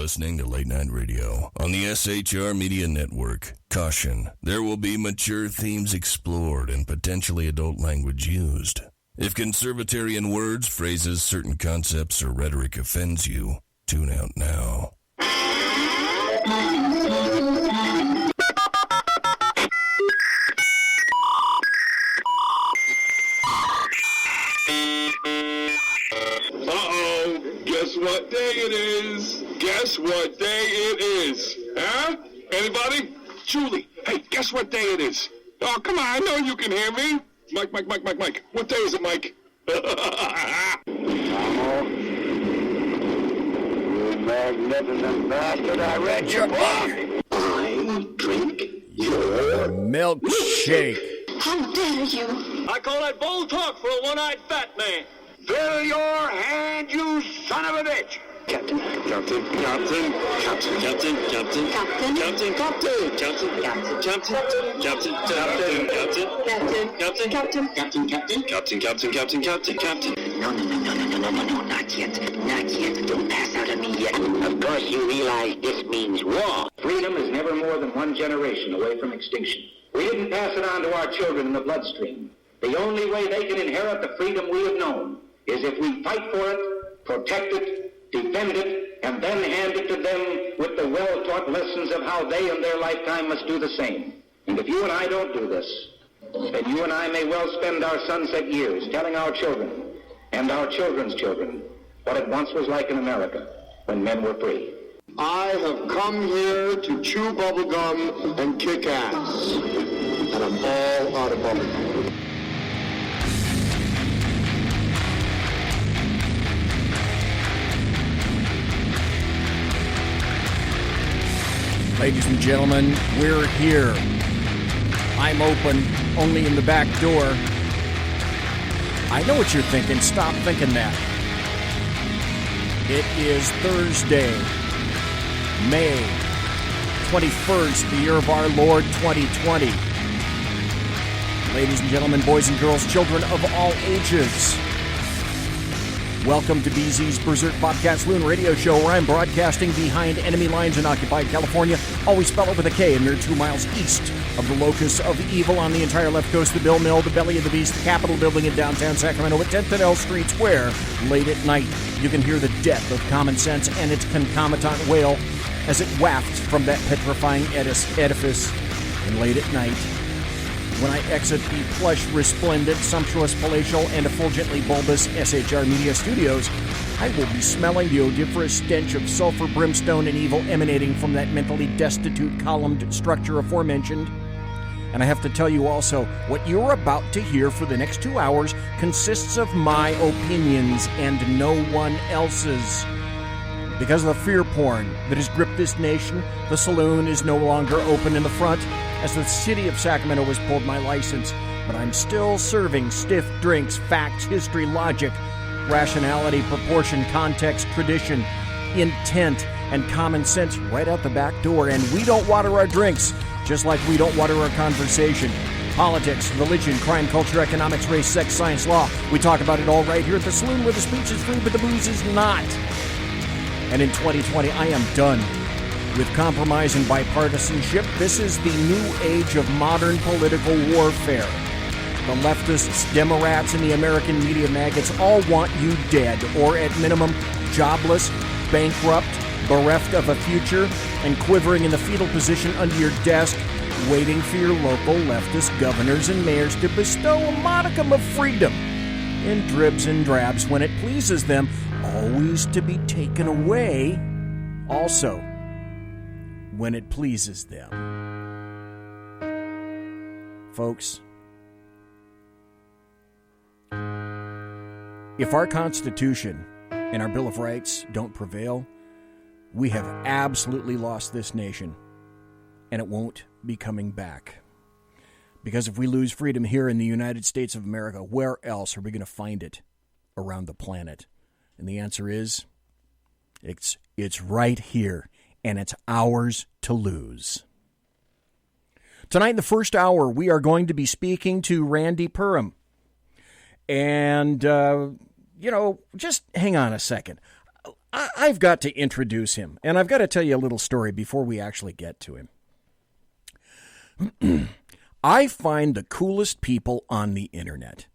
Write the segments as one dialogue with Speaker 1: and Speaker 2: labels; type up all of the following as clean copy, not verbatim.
Speaker 1: listening to Late Night Radio on the SHR Media Network. Caution, there will be mature themes explored and potentially adult language used. If conservatarian words, phrases, certain concepts, or rhetoric offends you, tune out now.
Speaker 2: Guess what day it is? Guess what day it is? Huh? Anybody? Julie, hey, guess what day it is? Oh, come on, I know you can hear me. Mike. What day is it, Mike?
Speaker 3: You magnificent bastard, I read your book. I drink your
Speaker 4: milkshake.
Speaker 5: How dare you?
Speaker 6: I call that bold talk for a one-eyed fat man.
Speaker 3: Fill your hand, you son of a bitch!
Speaker 5: Captain.
Speaker 6: Captain.
Speaker 5: Captain.
Speaker 6: Captain. Captain. Captain.
Speaker 5: Captain.
Speaker 6: Captain.
Speaker 5: Captain.
Speaker 6: Captain.
Speaker 5: Captain.
Speaker 6: Captain. Captain.
Speaker 5: Captain.
Speaker 6: Captain.
Speaker 5: Captain.
Speaker 6: Captain. Captain.
Speaker 5: No, not yet. Not yet. Don't pass out on me yet.
Speaker 3: Of course you realize this means war.
Speaker 7: Freedom is never more than one generation away from extinction. We didn't pass it on to our children in the bloodstream. The only way they can inherit the freedom we have known is if we fight for it, protect it, defend it, and then hand it to them with the well-taught lessons of how they in their lifetime must do the same. And if you and I don't do this, then you and I may well spend our sunset years telling our children and our children's children what it once was like in America when men were free.
Speaker 2: I have come here to chew bubblegum and kick ass. And I'm all out of bubblegum.
Speaker 4: Ladies and gentlemen, we're here. I'm open, only in the back door. I know what you're thinking. Stop thinking that. It is Thursday, May 21st, the year of our Lord 2020. Ladies and gentlemen, boys and girls, children of all ages, welcome to BZ's Berserk Bobcat Saloon radio show, where I'm broadcasting behind enemy lines in occupied California, always spelled with a K, a mere 2 miles east of the locus of evil on the entire left coast, the Bill Mill, the belly of the beast, the Capitol building in downtown Sacramento at 10th and L Streets, where, late at night, you can hear the death of common sense and its concomitant wail as it wafts from that petrifying edifice. And late at night, when I exit the plush, resplendent, sumptuous, palatial, and effulgently bulbous SHR Media studios, I will be smelling the odoriferous stench of sulfur, brimstone, and evil emanating from that mentally destitute columned structure aforementioned. And I have to tell you also, what you're about to hear for the next 2 hours consists of my opinions and no one else's. Because of the fear porn that has gripped this nation, the saloon is no longer open in the front, as the city of Sacramento has pulled my license, but I'm still serving stiff drinks, facts, history, logic, rationality, proportion, context, tradition, intent, and common sense right out the back door. And we don't water our drinks, just like we don't water our conversation. Politics, religion, crime, culture, economics, race, sex, science, law. We talk about it all right here at the saloon, where the speech is free, but the booze is not. And in 2020, I am done with compromise and bipartisanship. This is the new age of modern political warfare. The leftists, Democrats, and the American media maggots all want you dead, or at minimum, jobless, bankrupt, bereft of a future, and quivering in the fetal position under your desk, waiting for your local leftist governors and mayors to bestow a modicum of freedom in dribs and drabs when it pleases them, always to be taken away also when it pleases them. Folks, if our Constitution and our Bill of Rights don't prevail, we have absolutely lost this nation, and it won't be coming back. Because if we lose freedom here in the United States of America, where else are we going to find it around the planet? And the answer is, it's right here, and it's ours to lose. Tonight in the first hour, we are going to be speaking to Randy PURHAM. And, just hang on a second. I've got to introduce him, and I've got to tell you a little story before we actually get to him. I find the coolest people on the internet.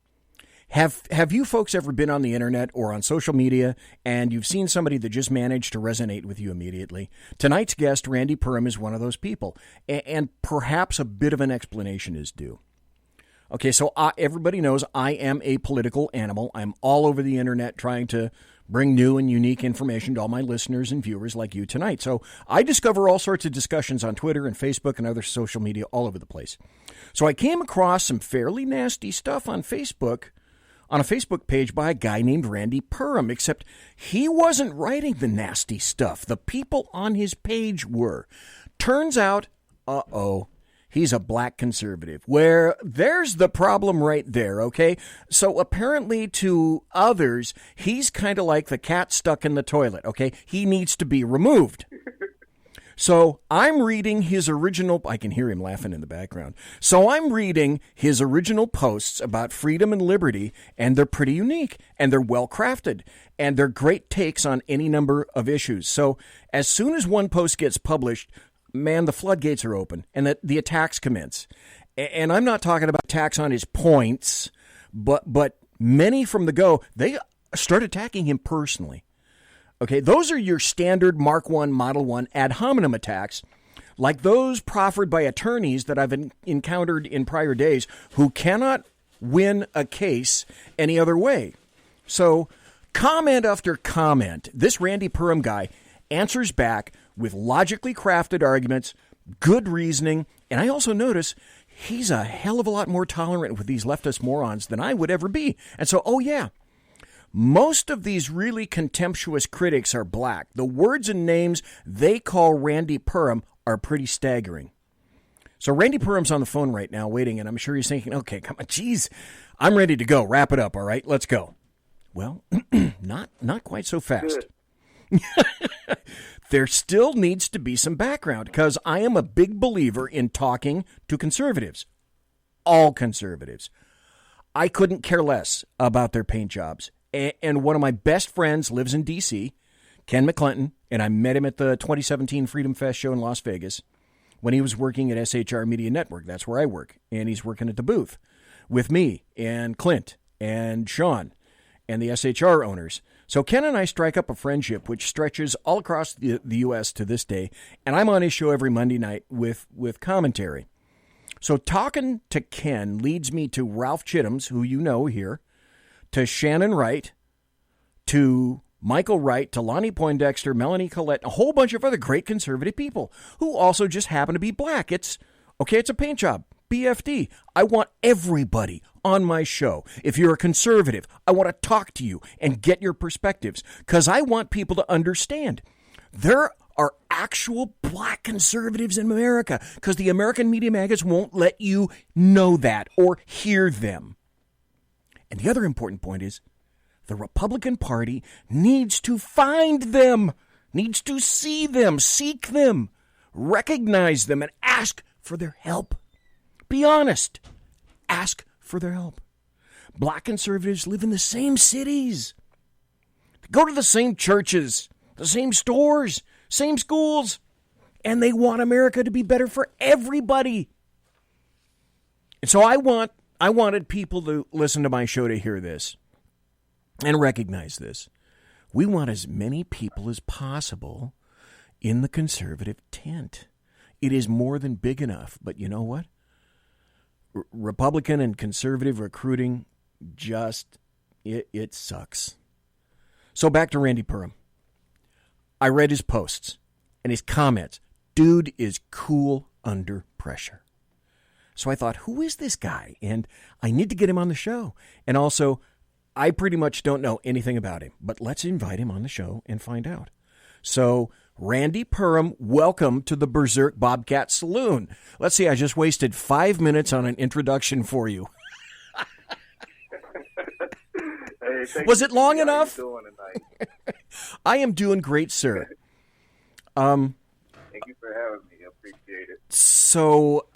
Speaker 4: Have you folks ever been on the internet or on social media and you've seen somebody that just managed to resonate with you immediately? Tonight's guest, Randy PURHAM, is one of those people, and perhaps a bit of an explanation is due. Okay, so everybody knows I am a political animal. I'm all over the internet trying to bring new and unique information to all my listeners and viewers like you tonight. So I discover all sorts of discussions on Twitter and Facebook and other social media all over the place. So I came across some fairly nasty stuff on Facebook, on a Facebook page by a guy named Randy PURHAM, except he wasn't writing the nasty stuff. The people on his page were. Turns out, he's a black conservative. Where there's the problem right there, okay? So apparently to others, he's kind of like the cat stuck in the toilet, okay? He needs to be removed. So I'm reading his original, I can hear him laughing in the background. So I'm reading his original posts about freedom and liberty, and they're pretty unique, and they're well crafted, and they're great takes on any number of issues. So as soon as one post gets published, man, the floodgates are open, and the attacks commence. And I'm not talking about attacks on his points, but many from the go, they start attacking him personally. Okay, those are your standard Mark I, Model I ad hominem attacks, like those proffered by attorneys that I've encountered in prior days who cannot win a case any other way. So, comment after comment, this Randy PURHAM guy answers back with logically crafted arguments, good reasoning, and I also notice he's a hell of a lot more tolerant with these leftist morons than I would ever be. And so, most of these really contemptuous critics are black. The words and names they call Randy PURHAM are pretty staggering. So Randy PURHAM's on the phone right now waiting, and I'm sure he's thinking, okay, come on, geez, I'm ready to go. Wrap it up, all right? Let's go. Well, not quite so fast. There still needs to be some background, because I am a big believer in talking to conservatives. All conservatives. I couldn't care less about their paint jobs. And one of my best friends lives in D.C., Ken McClinton, and I met him at the 2017 Freedom Fest show in Las Vegas when he was working at SHR Media Network. That's where I work. And he's working at the booth with me and Clint and Sean and the SHR owners. So Ken and I strike up a friendship which stretches all across the U.S. to this day, and I'm on his show every Monday night with commentary. So talking to Ken leads me to Ralph Chittum's, who you know here, to Shannon Wright, to Michael Wright, to Lonnie Poindexter, Melanie Collette, a whole bunch of other great conservative people who also just happen to be black. It's a paint job, BFD. I want everybody on my show. If you're a conservative, I want to talk to you and get your perspectives, because I want people to understand there are actual black conservatives in America, because the American media magazines won't let you know that or hear them. And the other important point is the Republican Party needs to find them, needs to see them, seek them, recognize them, and ask for their help. Be honest. Ask for their help. Black conservatives live in the same cities. They go to the same churches, the same stores, same schools, and they want America to be better for everybody. And so I wanted people to listen to my show to hear this and recognize this. We want as many people as possible in the conservative tent. It is more than big enough. But you know what? Republican and conservative recruiting it sucks. So back to Randy PURHAM. I read his posts and his comments. Dude is cool under pressure. So I thought, who is this guy? And I need to get him on the show. And also, I pretty much don't know anything about him, but let's invite him on the show and find out. So, Randy PURHAM, welcome to the Berserk Bobcat Saloon. Let's see, I just wasted 5 minutes on an introduction for you.
Speaker 8: Hey,
Speaker 4: was it long enough?
Speaker 8: How you doing tonight?
Speaker 4: I am doing great, sir.
Speaker 8: Thank you for having me. I appreciate it.
Speaker 4: So,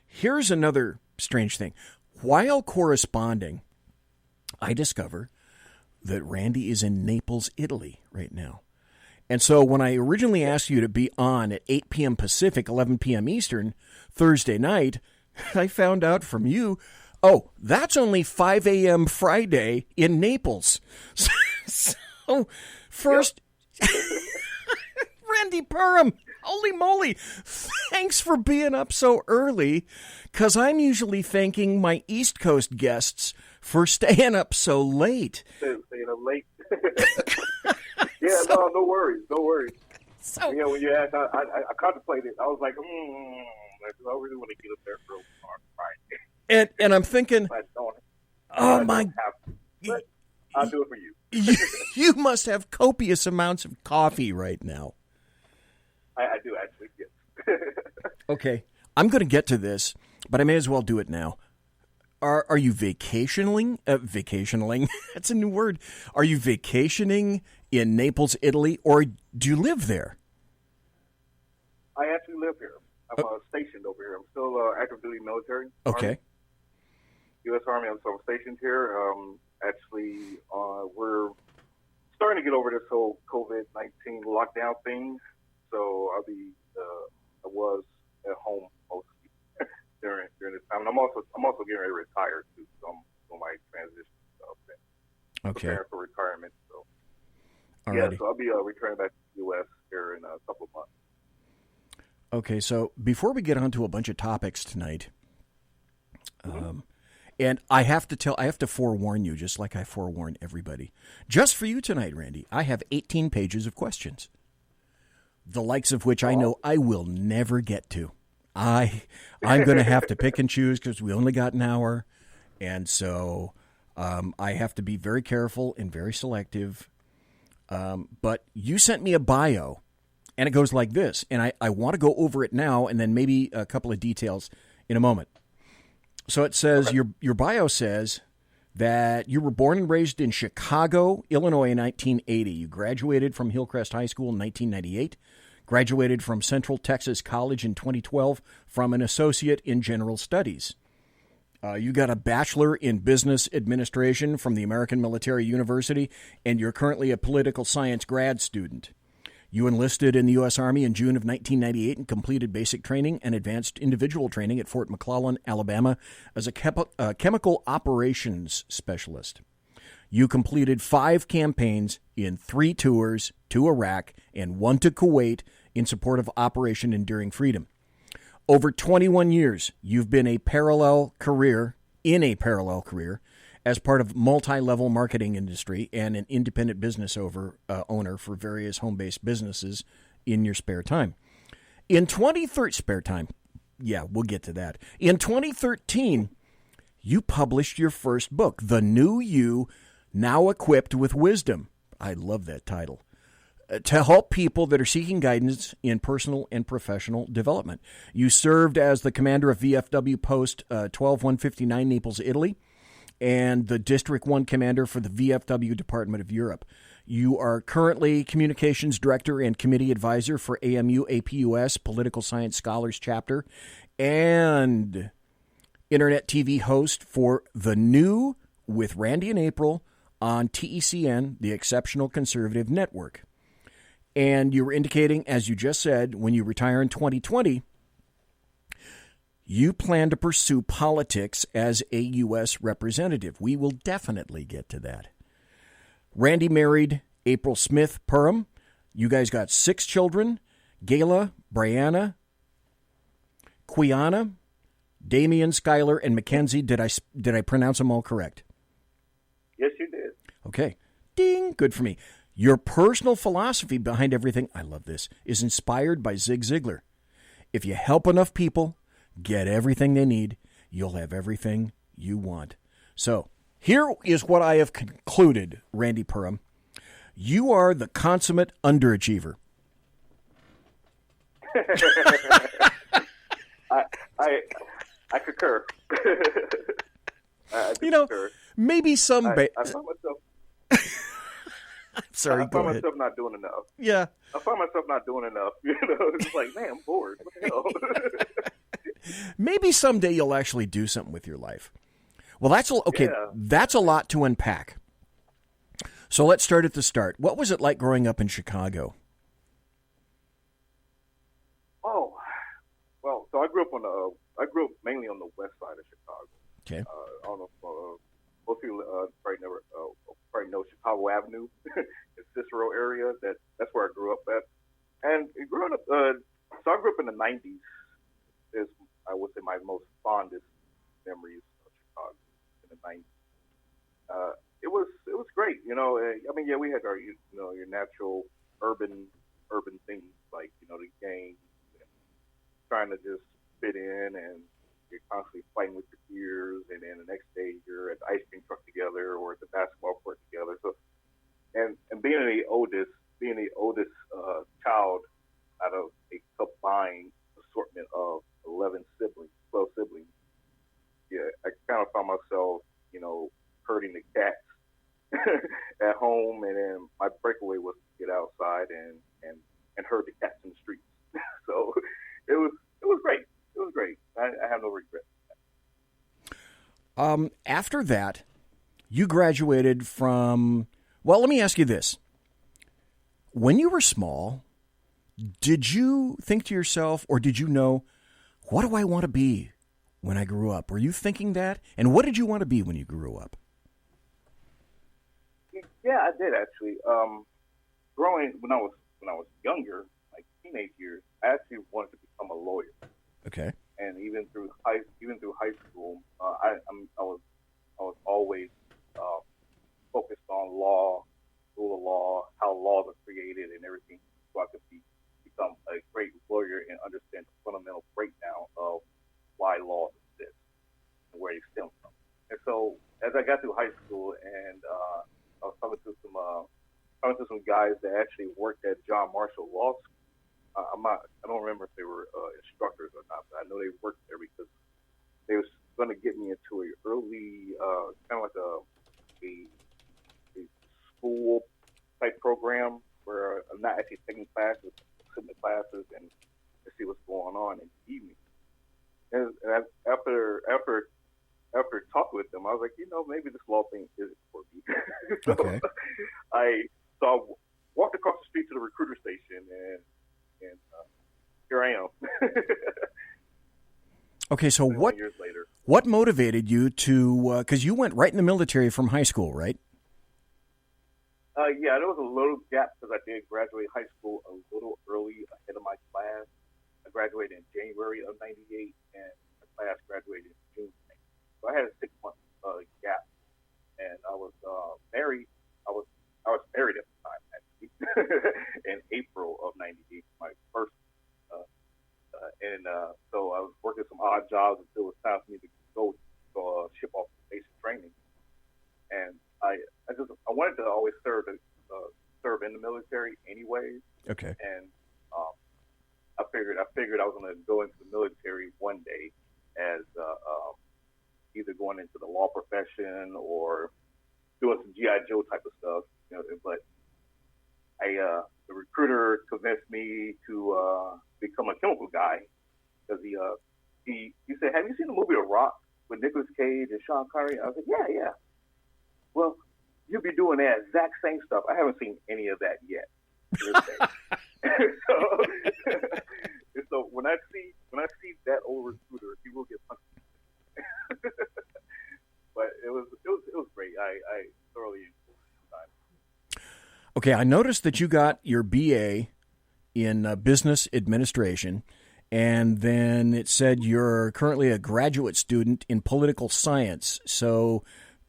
Speaker 4: here's another strange thing. While corresponding, I discover that Randy is in Naples, Italy right now. And so when I originally asked you to be on at 8 p.m. Pacific, 11 p.m. Eastern, Thursday night, I found out from you, oh, that's only 5 a.m. Friday in Naples. So first, Randy PURHAM, holy moly, thanks for being up so early, because I'm usually thanking my East Coast guests for staying up so late.
Speaker 8: Staying up late. Yeah, so, no worries.
Speaker 4: So,
Speaker 8: when you asked, I contemplated. I was like, I really want to get up there for Friday.
Speaker 4: And I'm thinking, oh my,
Speaker 8: but I'll do it for you.
Speaker 4: You must have copious amounts of coffee right now.
Speaker 8: I do actually, yes.
Speaker 4: Okay, I'm going to get to this, but I may as well do it now. Are you vacationing? Vacationing? That's a new word. Are you vacationing in Naples, Italy, or do you live there?
Speaker 8: I actually live here. I'm stationed over here. I'm still active duty military.
Speaker 4: Okay.
Speaker 8: Army. U.S. Army. I'm stationed here. We're starting to get over this whole COVID-19 lockdown thing. So I was at home mostly during this time. And I'm also getting ready to retire too. So I'm doing my transition stuff and preparing for retirement. So
Speaker 4: Alrighty.
Speaker 8: So I'll be returning back to the U.S. here in a couple of months.
Speaker 4: Okay, so before we get on to a bunch of topics tonight, and I have to forewarn you, just like I forewarn everybody, just for you tonight, Randy, I have 18 pages of questions, the likes of which I know I will never get to. I'm going to have to pick and choose because we only got an hour, and so I have to be very careful and very selective. But you sent me a bio, and it goes like this, and I want to go over it now and then maybe a couple of details in a moment. So it says, your bio says that you were born and raised in Chicago, Illinois in 1980. You graduated from Hillcrest High School in 1998, graduated from Central Texas College in 2012 from an associate in general studies. You got a bachelor in business administration from the American Military University, and you're currently a political science grad student. You enlisted in the U.S. Army in June of 1998 and completed basic training and advanced individual training at Fort McClellan, Alabama, as a chemical operations specialist. You completed 5 campaigns in 3 tours to Iraq and 1 to Kuwait in support of Operation Enduring Freedom. Over 21 years, you've been in a parallel career as part of multi-level marketing industry and an independent business owner for various home-based businesses in your spare time. In 2013, we'll get to that. In 2013, you published your first book, The New You, Now Equipped with Wisdom. I love that title. To help people that are seeking guidance in personal and professional development. You served as the commander of VFW Post 12159, Naples, Italy, and the District 1 commander for the VFW Department of Europe. You are currently communications director and committee advisor for AMU APUS Political Science Scholars Chapter and internet TV host for The New with Randy and April on TECN, the Exceptional Conservative Network. And you were indicating, as you just said, when you retire in 2020, you plan to pursue politics as a U.S. representative. We will definitely get to that. Randy married April Smith PURHAM. You guys got 6 children, Gayla, Brianna, Quiana, Damian, Skylar, and Mackenzie. Did I pronounce them all correct?
Speaker 8: Yes, you did.
Speaker 4: Okay. Ding. Good for me. Your personal philosophy behind everything, I love this, is inspired by Zig Ziglar. If you help enough people get everything they need, you'll have everything you want. So here is what I have concluded, Randy PURHAM. You are the consummate underachiever.
Speaker 8: I concur. Concur.
Speaker 4: Maybe some...
Speaker 8: I found myself...
Speaker 4: I'm sorry,
Speaker 8: I find myself not doing enough.
Speaker 4: Yeah.
Speaker 8: I find myself not doing enough. It's like, man, I'm bored. What the hell?
Speaker 4: Maybe someday you'll actually do something with your life. Well, that's okay. Yeah. That's a lot to unpack. So let's start at the start. What was it like growing up in Chicago?
Speaker 8: Oh, well, so I grew up mainly on the west side of Chicago.
Speaker 4: Okay.
Speaker 8: I don't know if most people probably know Chicago Avenue, the Cicero area. That's where I grew up at. And growing up, so I grew up in the 90s. Is I would say my most fondest memories of Chicago in the 90s. It was great, you know. I mean, yeah, we had our your natural urban things like the gangs, and trying to just fit in, and you're constantly fighting with your peers, and then the next day you're at the ice cream truck together or at the basketball court together. So, and being the oldest child out of a combined assortment of 12 siblings, yeah, I kind of found myself, herding the cats at home, and then my breakaway was to get outside and herd the cats in the streets. So it was great. It was great. I have no regrets.
Speaker 4: After that, you graduated from. Well, let me ask you this: when you were small, did you think to yourself, or did you know, what do I want to be when I grew up? Were you thinking that? And what did you want to be when you grew up?
Speaker 8: Yeah, I did actually. Growing when I was younger, like teenage years, I actually wanted to become a lawyer.
Speaker 4: Okay.
Speaker 8: And even through high school, I was always focused on law, rule of law, how laws are created, and everything, so I could become a great lawyer and understand the fundamental breakdown of why laws exist and where they stem from. And so, as I got through high school, and I was talking to some guys that actually worked at John Marshall Law School. I don't remember if they were instructors or not, but I know they worked there because they was going to get me into an early, kind of like a school type program where I'm not actually taking classes, sitting in classes and to see what's going on in the evening. And after talking with them, I was like, maybe this law thing isn't for me. So
Speaker 4: okay.
Speaker 8: I walked across the street to the recruiter station, and here I am.
Speaker 4: Okay, so what?
Speaker 8: Years later.
Speaker 4: What motivated you to? Because you went right in the military from high school, right?
Speaker 8: Yeah, there was a little gap because I did graduate high school a little early ahead of my class. I graduated in January of '98, and my class graduated in June. So I had a 6-month gap, and I was married. I was married at the time, actually, in April of '98, my first. So I was working some odd jobs until it was time for me to go ship off basic training. And I wanted to always serve in the military anyways.
Speaker 4: Okay.
Speaker 8: And I figured I was going to go into the military one day as either going into the law profession or doing some G.I. Joe type of stuff. But the recruiter convinced me to become a chemical guy because he said, "Have you seen the movie The Rock with Nicolas Cage and Sean Connery?" I was like, "Yeah." Well, you'll be doing that exact same stuff. I haven't seen any of that yet. So when I see that old recruiter, he will get punched. But it was great. I thoroughly enjoyed the time.
Speaker 4: Okay, I noticed that you got your BA in business administration, and then it said you're currently a graduate student in political science. So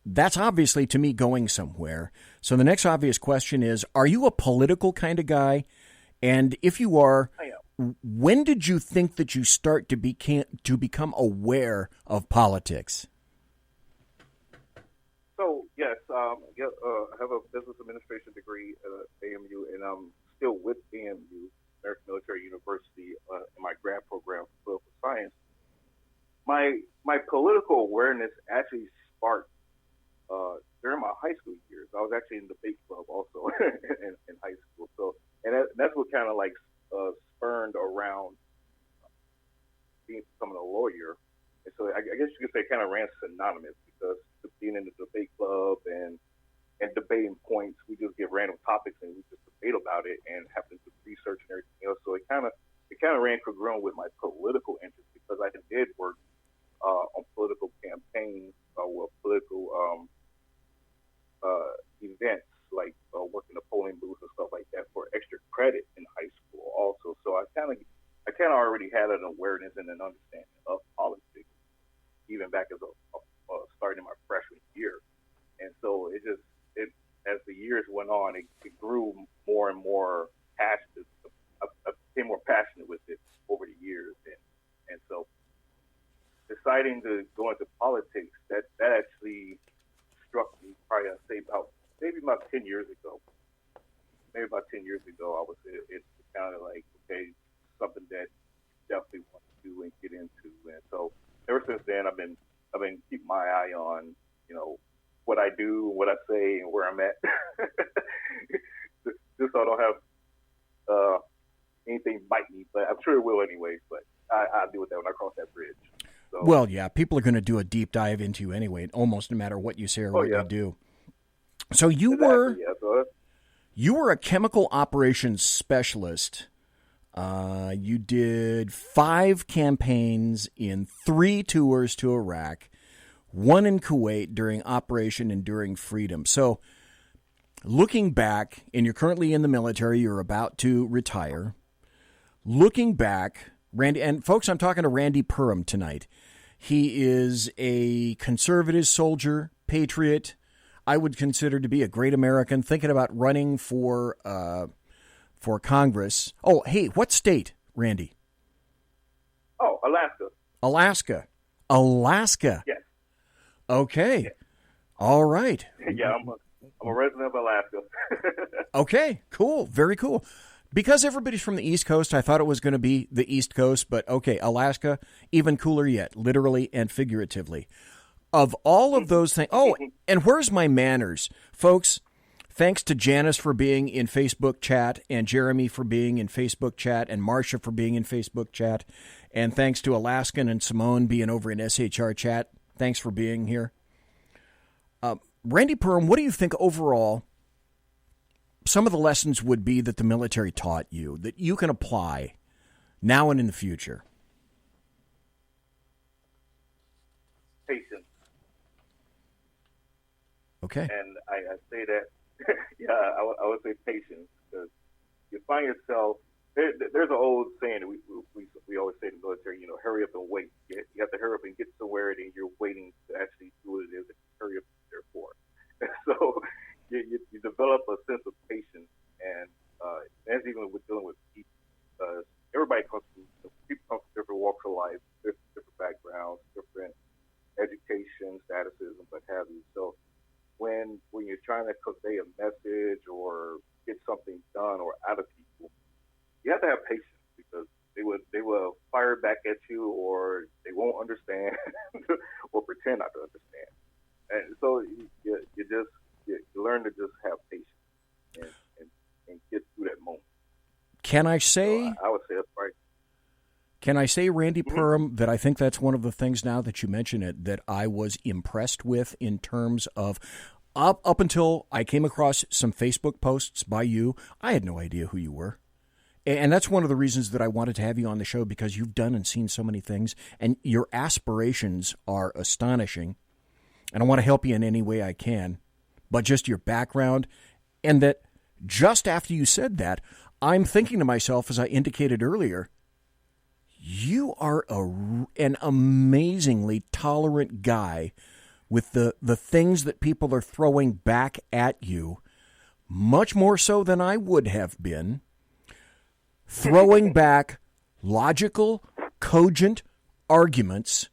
Speaker 4: that's obviously, to me, going somewhere. So the next obvious question is, are you a political kind of guy? And if you are,
Speaker 8: I am.
Speaker 4: When did you think that you start to become aware of politics?
Speaker 8: So, yes, I have a business administration degree at AMU, and I'm still with AMU, American Military University, in my grad program for political science. My political awareness actually sparked during my high school years. I was actually in the debate club also in high school. So, and that's what kind of like spurned around becoming a lawyer. And so I guess you could say it kind of ran synonymous because being in the debate club and and debating points. We just get random topics and we just debate about it and have to do research and everything else. So it kind of ran congruent with my political interest because I did work on political campaigns or political events, like working the polling booth and stuff like that for extra credit in high school also. So I kind of already had an awareness and an understanding of politics, even back as starting my freshman year. And so it as the years went on, it grew more and more passionate. I became more passionate with it over the years. And so deciding to go into politics, that actually struck me probably, I'd say about 10 years ago. Maybe about 10 years ago, it's kind of like, okay, something that definitely want to do and get into. And so ever since then, I've been keeping my eye on, what I do, what I say, and where I'm at. Just so I don't have anything bite me, but I'm sure it will anyway. But I'll deal with that when I cross that bridge. So,
Speaker 4: well, yeah, people are going to do a deep dive into you anyway, almost no matter what you say or what you do. So you were a chemical operations specialist. You did 5 campaigns in 3 tours to Iraq, 1 in Kuwait during Operation Enduring Freedom. So looking back, and you're currently in the military, you're about to retire. Looking back, Randy, and folks, I'm talking to Randy PURHAM tonight. He is a conservative soldier, patriot, I would consider to be a great American, thinking about running for Congress. Oh, hey, what state, Randy?
Speaker 8: Oh, Alaska.
Speaker 4: Alaska.
Speaker 8: Yes.
Speaker 4: Okay.
Speaker 8: Yes.
Speaker 4: All right.
Speaker 8: Yeah, I'm a resident of Alaska.
Speaker 4: Okay, cool. Very cool. Because everybody's from the East Coast, I thought it was going to be the East Coast, but okay, Alaska, even cooler yet, literally and figuratively. Of all of those things, and where's my manners? Folks, thanks to Janice for being in Facebook chat, and Jeremy for being in Facebook chat, and Marcia for being in Facebook chat, and thanks to Alaskan and Simone being over in SHR chat. Thanks for being here. Randy PURHAM, what do you think overall some of the lessons would be that the military taught you that you can apply now and in the future?
Speaker 8: Patience.
Speaker 4: Okay.
Speaker 8: And I say that, I would say patience, because you find yourself, there's an old saying that we always say in the military, hurry up and wait. You have to hurry up and get somewhere, and you're waiting to actually do what it is that you hurry up there for. So you develop a sense of patience, and as even with dealing with people, everybody people come from different walks of life, different backgrounds, different education statuses, and what have you. So when you're trying to convey a message or get something done or out of people, you have to have patience, because they will fire back at you, or they won't understand or pretend not to understand. And so you learn to just have patience and get through that moment.
Speaker 4: Can I say?
Speaker 8: So I would say that's right.
Speaker 4: Can I say, Randy PURHAM, that I think that's one of the things, now that you mention it, that I was impressed with in terms of up until I came across some Facebook posts by you, I had no idea who you were. And that's one of the reasons that I wanted to have you on the show, because you've done and seen so many things, and your aspirations are astonishing. And I want to help you in any way I can. But just your background, and that just after you said that, I'm thinking to myself, as I indicated earlier, you are an amazingly tolerant guy with the things that people are throwing back at you, much more so than I would have been, throwing back logical, cogent arguments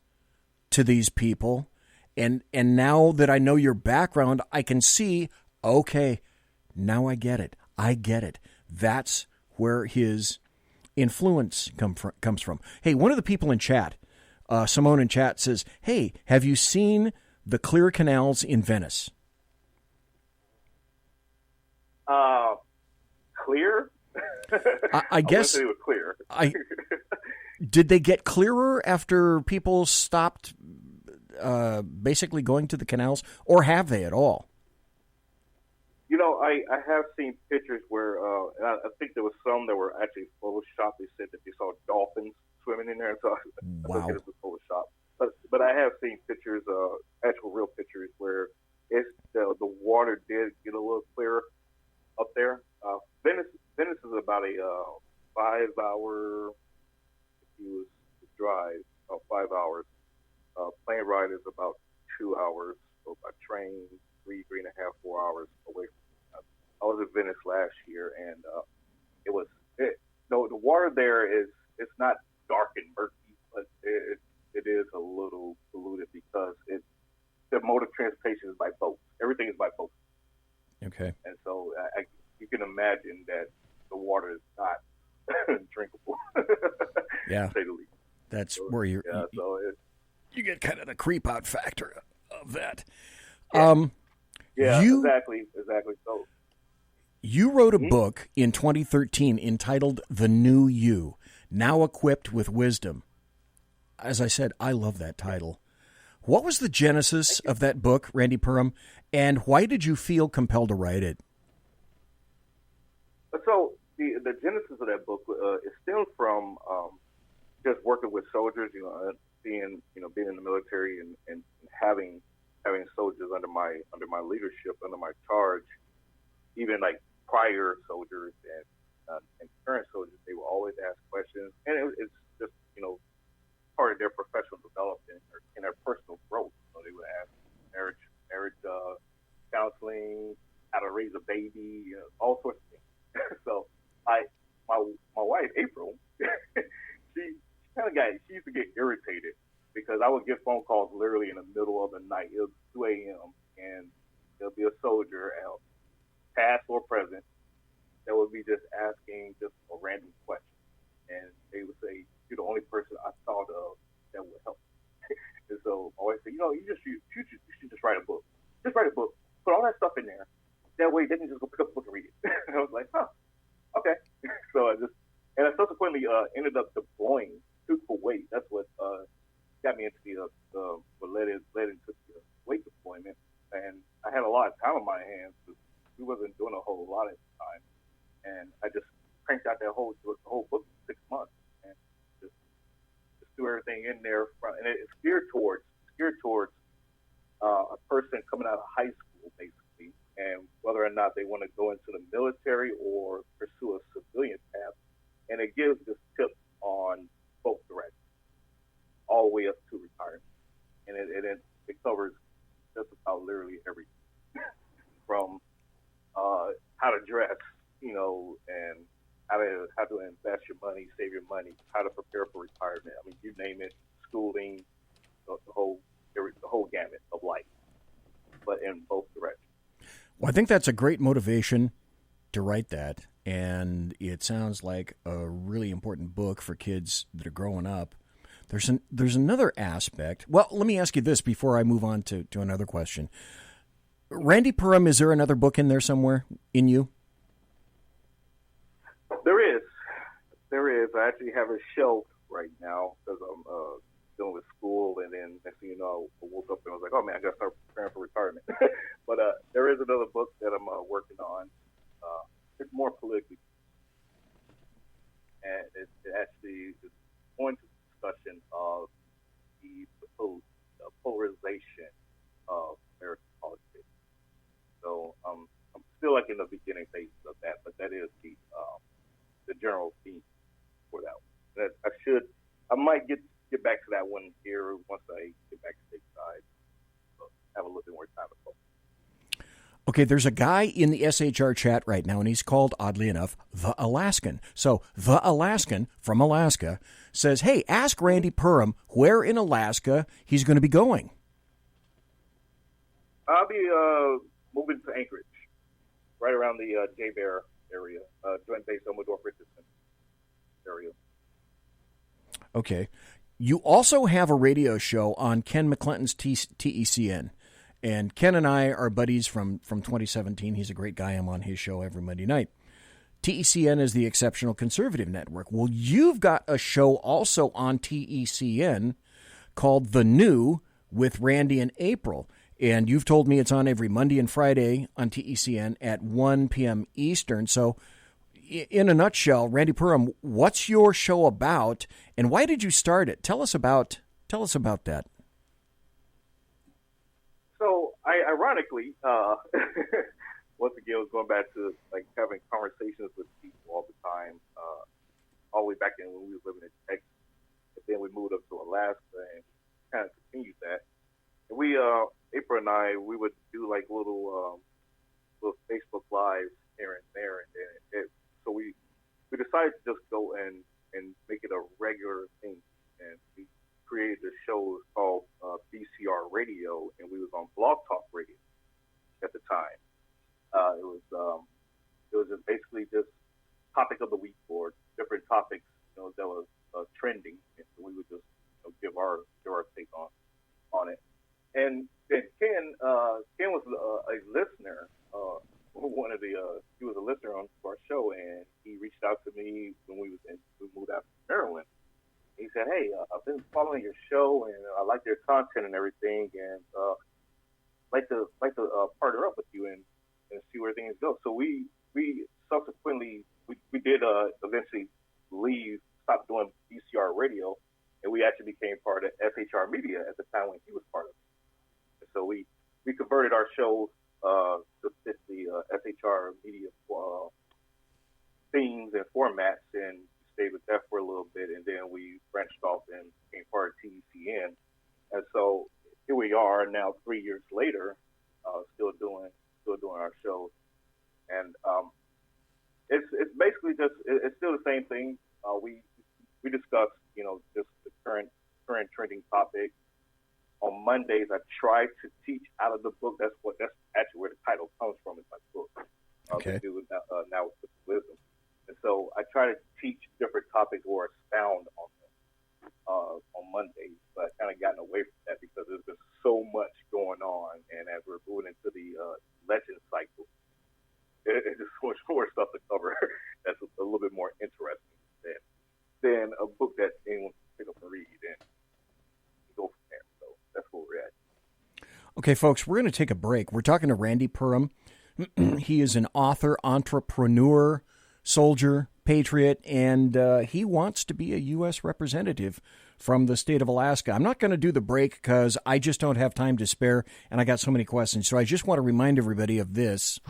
Speaker 4: to these people. And now that I know your background, I can see, okay, now I get it. I get it. That's where his influence comes from. Hey, one of the people in chat, Simone in chat, says, hey, have you seen the clear canals in Venice?
Speaker 8: Clear?
Speaker 4: I guess
Speaker 8: it was clear.
Speaker 4: Did they get clearer after people stopped basically going to the canals, or have they at all?
Speaker 8: I have seen pictures where, and I think there was some that were actually photoshopped. They said that they saw dolphins swimming in there, so I think it was Photoshop. But I have seen pictures, actual real pictures, where the water did get a little clearer up there. Venice is about a 5-hour, if you was to drive, 5 hours. Plane ride is about 2 hours. So by train, 3.5, 4 hours away from. I was in Venice last year, and the water there it's not dark and murky, but it is a little polluted because the mode of transportation is by boat. Everything is by boat.
Speaker 4: Okay.
Speaker 8: And so you can imagine that the water is not drinkable.
Speaker 4: Yeah.
Speaker 8: To say the least.
Speaker 4: That's where you get kind of the creep out factor of that.
Speaker 8: Exactly. So
Speaker 4: you wrote a book in 2013 entitled The New You, Now Equipped with Wisdom. As I said, I love that title. What was the genesis of that book, Randy PURHAM, and why did you feel compelled to write it?
Speaker 8: So the genesis of that book is stemmed from just working with soldiers, being in the military and having soldiers under my leadership, under my charge, even like prior soldiers and current soldiers, they will always ask questions, and it's just part of their professional development and their personal growth. So they would ask marriage counseling, how to raise a baby, all sorts of things. So my wife April, she used to get irritated because I would get phone calls literally in the middle of the night. It was 2 a.m. and there'll be a soldier, past or present, that would be just asking just a random question. And they would say, "You're the only person I thought of that would help." And so I always say, you should just write a book. Just write a book. Put all that stuff in there. That way they can just go pick up the book and read it. And I was like, okay. So I subsequently ended up deploying to Kuwait. That's what got me into what led into the Kuwait deployment. And I had a lot of time on my hands because we wasn't doing a whole lot at the time. And I just cranked out the whole book in 6 months and just threw everything in there. And it's geared towards a person coming out of high school, basically, and whether or not they want to go into the military or pursue a civilian path. And it gives this tip on both directions, all the way up to retirement. And it covers just about literally everything from how to dress, and how to invest your money, save your money, how to prepare for retirement. I mean, you name it, schooling, the whole gamut of life, but in both directions.
Speaker 4: Well, I think that's a great motivation to write that, and it sounds like a really important book for kids that are growing up. There's another aspect. Well, let me ask you this before I move on to another question. Randy PURHAM, is there another book in there somewhere in you? There is. I actually have a shelf right now because I'm dealing with school, and then next thing you know, I woke up and I was like, oh man, I got to start preparing for retirement. But there is another book that I'm working on. It's more politically, and it actually is going to discussion of the polarization of American politics. So I'm still like in the beginning phases of that, but that is the general theme for that one. I might get back to that one here once I get back to stateside. So have a little bit more time to focus. Okay, there's a guy in the SHR chat right now, and he's called, oddly enough, The Alaskan. So The Alaskan from Alaska says, hey, ask Randy PURHAM where in Alaska he's going to be going.
Speaker 8: I'll be moving to Anchorage, right around the J-Bear area, Joint Base Elmendorf Richardson area.
Speaker 4: Okay. You also have a radio show on Ken McClinton's TECN. And Ken and I are buddies from 2017. He's a great guy. I'm on his show every Monday night. TECN is the Exceptional Conservative Network. Well, you've got a show also on TECN called The New with Randy and April. And you've told me it's on every Monday and Friday on TECN at 1 p.m. Eastern. So in a nutshell, Randy PURHAM, what's your show about, and why did you start it? Tell us about that.
Speaker 8: So, ironically, once again, I was going back to like having conversations with people all the time, all the way back in when we were living in Texas. And then we moved up to Alaska and kind of continued that. And we, April and I, we would do like little Facebook Lives here and there, and then so we decided to just go and make it a regular thing, and we created a show called SHR Radio, and we was on Blog Talk Radio at the time. It was just basically just topic of the week or different topics, that was trending, and so we would just give our take on it. And then Ken was a listener. He was a listener on our show, and he reached out to me when we moved out to Maryland. He said, "Hey, I've been following your show, and I like your content and everything, and like to partner up with you and see where things go." So we subsequently we did eventually stop doing BCR Radio, and we actually became part of SHR Media at the time when he was part of it. And so we converted our show to fit the SHR Media themes and formats, and stayed with that for a little bit, and then we branched off and became part of TECN. And so here we are now, 3 years later, still doing our shows. And it's basically it's still the same thing. We discuss just the current trending topic. On Mondays, I try to teach out of the book. That's actually where the title comes from. It's my book.
Speaker 4: Okay.
Speaker 8: Now with wisdom. And so I try to teach different topics or expound on them on Mondays, but I've kind of gotten away from that because there's been so much going on, and as we're moving into the legend cycle, it's just so much more stuff to cover that's a little bit more interesting than a book that anyone can pick up and read and go from there. So that's where we're at.
Speaker 4: Okay, folks, we're going to take a break. We're talking to Randy PURHAM. He is an author, entrepreneur, soldier, patriot, and he wants to be a U.S. representative from the state of Alaska. I'm not going to do the break because I just don't have time to spare, and I got so many questions. So I just want to remind everybody of this.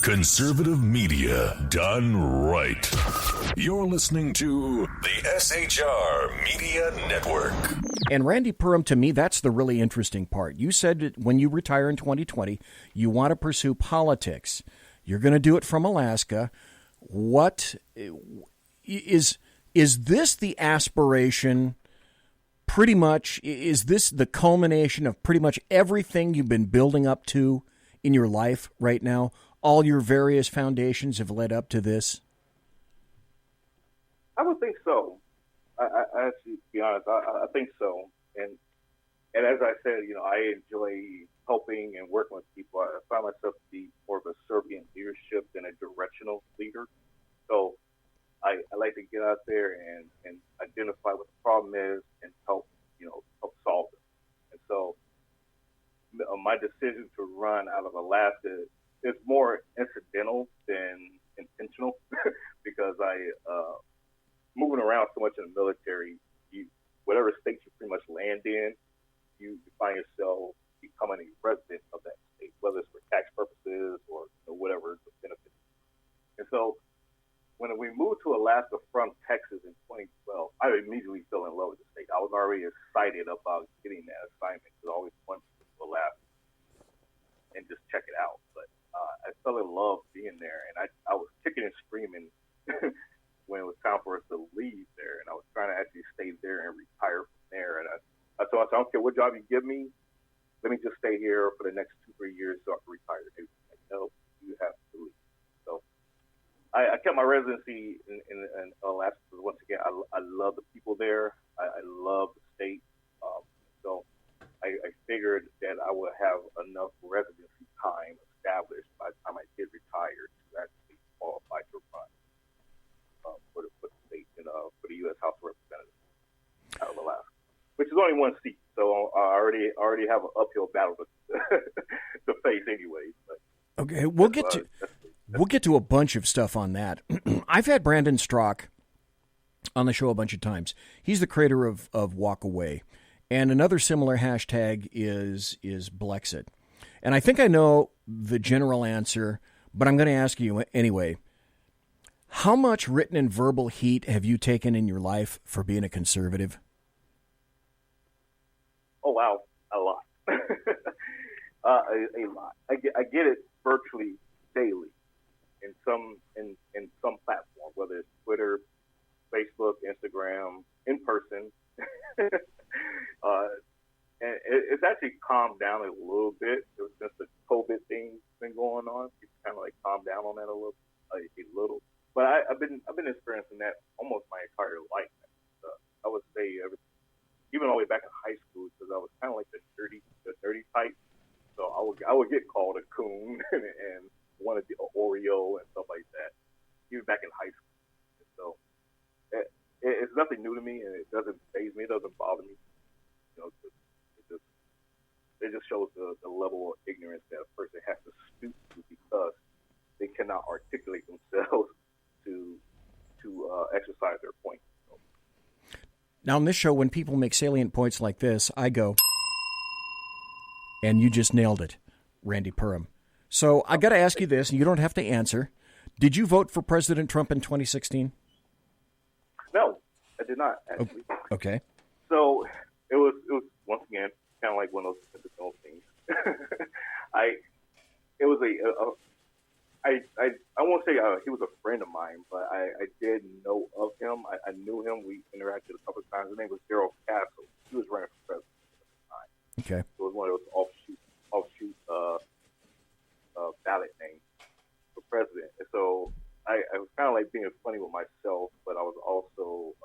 Speaker 1: Conservative media done right. You're listening to the SHR Media Network.
Speaker 4: And Randy PURHAM, to me, that's the really interesting part. You said that when you retire in 2020, you want to pursue politics. You're going to do it from Alaska. What is this the aspiration? Pretty much, is this the culmination of pretty much everything you've been building up to in your life right now? All your various foundations have led up to this?
Speaker 8: I would think so. I actually, to be honest, I think so. And as I said, I enjoy helping and working with people. I find myself to be more of a servant leadership than a directional leader. So I like to get out there and identify what the problem is and help solve it. And so my decision to run out of Alaska is more incidental than intentional because moving around so much in the military, whatever state you pretty much land in, you find yourself becoming a resident of that state, whether it's for tax purposes or whatever the benefit. And so when we moved to Alaska from Texas in 2012, I immediately fell in love with the state. I was already excited about getting that assignment because I always wanted to go to Alaska and just check it out. But I fell in love being there, and I was kicking and screaming when it was time for us to leave there, and I was trying to actually stay there and retire from there. And I thought, I don't care what job you give me, let me just stay here for the next 2-3 years so I can retire. They were like, no, you have to leave. So I kept my residency in Alaska because, once again, I love the people there. I love the state. So I figured that I would have enough residency time established by the time I did retire to actually qualify to run for the state and for the U.S. House of Representatives out of Alaska, which is only one seat. So I already already have an uphill battle to face anyway. But
Speaker 4: okay, we'll get to a bunch of stuff on that. I've had Brandon Strock on the show a bunch of times. He's the creator of Walk Away. And another similar hashtag is Blexit. And I think I know the general answer, but I'm going to ask you anyway. How much written and verbal heat have you taken in your life for being a conservative?
Speaker 8: Oh, wow, a lot. A lot. I get it virtually daily in some platform, whether it's Twitter, Facebook, Instagram, in person. And it's actually calmed down a little bit. It was just the COVID thing's been going on. It's kind of like calmed down on that a little. But I've been experiencing that almost my entire life. I would say even all the way back in high school, because I was kind of like the dirty type. So I would get called a coon and wanted the Oreo and stuff like that, even back in high school. And so it's nothing new to me, and it doesn't faze me. It doesn't bother me. You know, it just shows the level of ignorance that a person has to stoop to because they cannot articulate themselves to exercise their point. So.
Speaker 4: Now, on this show, when people make salient points like this, I go, and you just nailed it, Randy PURHAM. So I got to ask you this, and you don't have to answer. Did you vote for President Trump in 2016?
Speaker 8: No, I did not, actually.
Speaker 4: Okay.
Speaker 8: So it was once again kind of like one of those typical things. I won't say he was a friend of mine, but I did know of him. I knew him. We interacted a couple of times. His name was Daryl Castle. He was running for president at the time.
Speaker 4: Okay.
Speaker 8: So it was one of those offshoot ballot names for president. And so I was kind of like being funny with myself, but I was also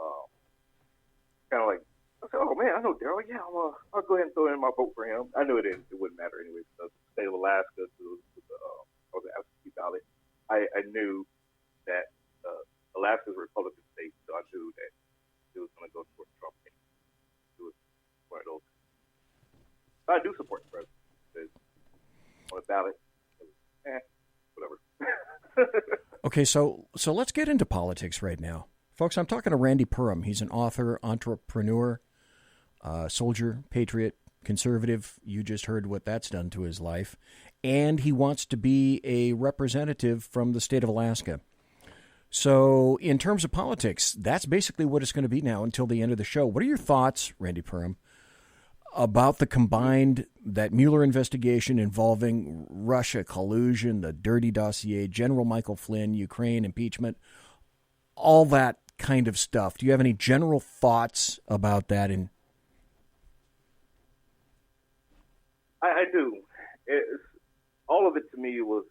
Speaker 8: kind of like, I said, oh man, I know Daryl. Yeah, I'll go ahead and throw in my vote for him. I knew it wouldn't matter anyway. The state of Alaska was an absentee ballot. I knew that Alaska's a Republican state, so I knew that it was going to go towards Trump. It was one of those. But I do support the president. On the ballot, whatever.
Speaker 4: Okay, so let's get into politics right now. Folks, I'm talking to Randy PURHAM. He's an author, entrepreneur, soldier, patriot, conservative. You just heard what that's done to his life. And he wants to be a representative from the state of Alaska. So in terms of politics, that's basically what it's going to be now until the end of the show. What are your thoughts, Randy PURHAM, about that Mueller investigation involving Russia collusion, the dirty dossier, General Michael Flynn, Ukraine impeachment, all that kind of stuff? Do you have any general thoughts about that?
Speaker 8: I do. All of it to me was,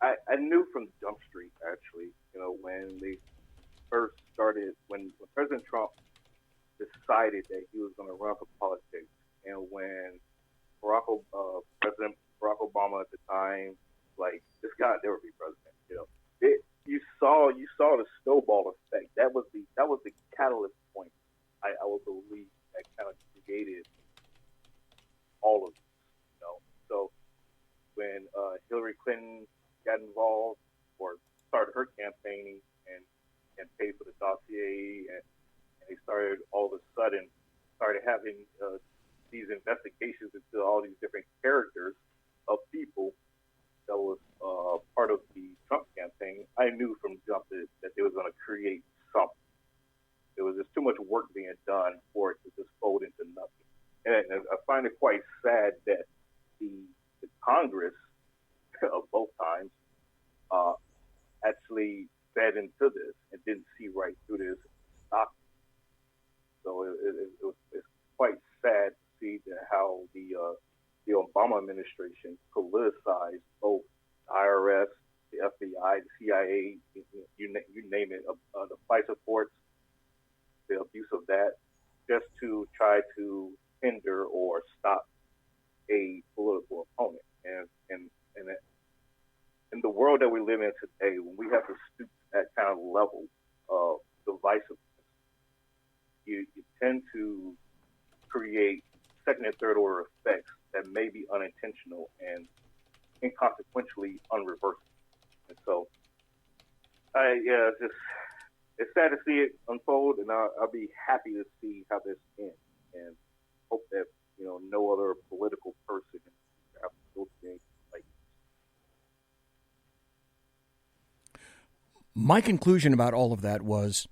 Speaker 8: I knew from Jump Street, actually, when they first started, when President Trump decided that he was going to run for politics, and when President Barack Obama at the time, like, this guy would never be president, you saw the snowball effect. That was the catalyst point, I would believe, that kind of created all of it. So when Hillary Clinton got involved or started her campaigning and paid for the dossier, and they started all of a sudden having these investigations into all these different characters of people that was part of the Trump campaign, I knew from jump that they was going to create something. There was just too much work being done for it to just fold into nothing. And I find it quite sad that the Congress of both times actually fed into this and didn't see right through this stock. So it's quite sad to see how the Obama administration politicized both the IRS, the FBI, the CIA, you name it, the FISA courts, the abuse of that, just to try to hinder or stop a political opponent. And in the world that we live in today, when we have to stoop to that kind of level of divisiveness, you tend to create second and third order effects that may be unintentional and inconsequentially unreversible. And so, it's sad to see it unfold, and I'll be happy to see how this ends, and hope that no other political person have those things like.
Speaker 4: My conclusion about all of that was,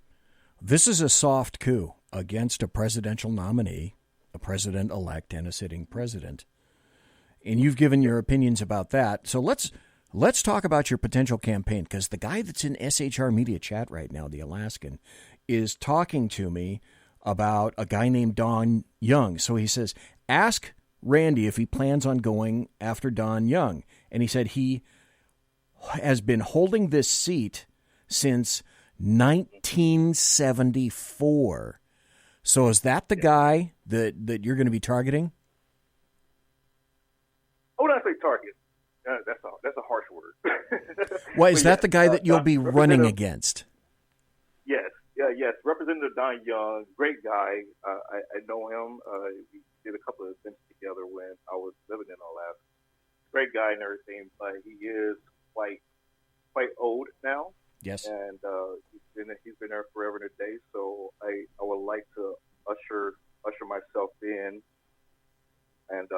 Speaker 4: this is a soft coup against a presidential nominee, a president-elect, and a sitting president. And you've given your opinions about that. So let's talk about your potential campaign, because the guy that's in SHR Media chat right now, the Alaskan, is talking to me about a guy named Don Young. So he says, ask Randy if he plans on going after Don Young. And he said he has been holding this seat since 1974. So is that the guy that you're going to be targeting?
Speaker 8: I would not say target. That's a harsh word.
Speaker 4: Well, is that the guy that you'll be running against?
Speaker 8: Yes. Representative Don Young, great guy. I know him. We did a couple of events together when I was living in Alaska. Great guy and everything, but he is quite old now.
Speaker 4: Yes.
Speaker 8: And he's been there forever and a day. So I would like to usher myself in and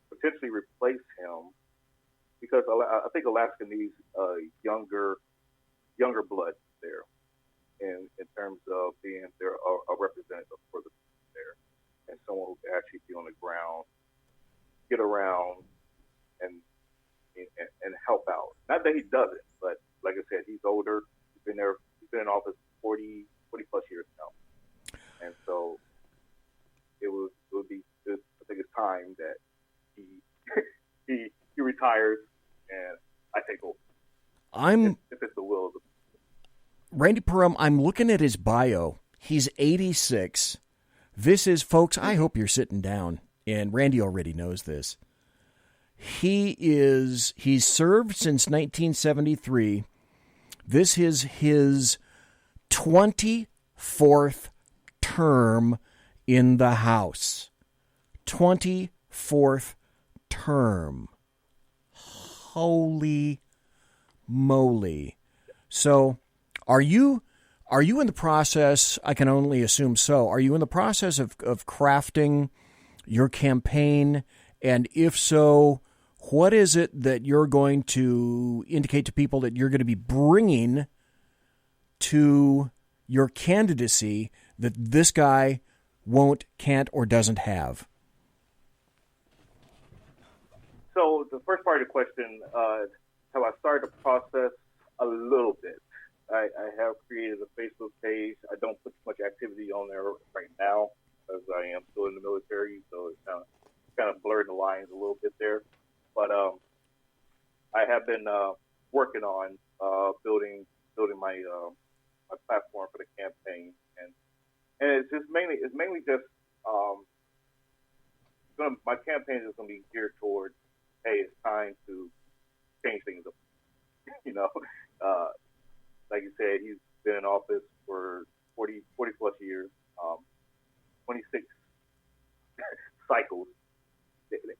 Speaker 8: potentially replace him, because I think Alaska needs younger blood there, in terms of being there a representative for the people there, and someone who can actually be on the ground, get around, and help out. Not that he doesn't, but like I said, he's older. He's been in office 40 plus years now, and so it would be. I think it's time that he retires and I take over. If it's the will of the
Speaker 4: Randy PURHAM. I'm looking at his bio. He's 86. This is, folks, I hope you're sitting down, and Randy already knows this. He's served since 1973. This is his 24th term in the House. 24th term. Holy moly. So are you in the process, I can only assume so, are you in the process of crafting your campaign? And if so, what is it that you're going to indicate to people that you're going to be bringing to your candidacy that this guy won't, can't, or doesn't have?
Speaker 8: So the first part of the question, have I started the process? A little bit. I have created a Facebook page. I don't put too much activity on there right now, as I am still in the military, so it's kind of blurring the lines a little bit there. But I have been working on building my my platform for the campaign, and it's mainly just my campaign is going to be geared towards, hey, it's time to change things up. Like you said, he's been in office for 40 plus years, 26 cycles,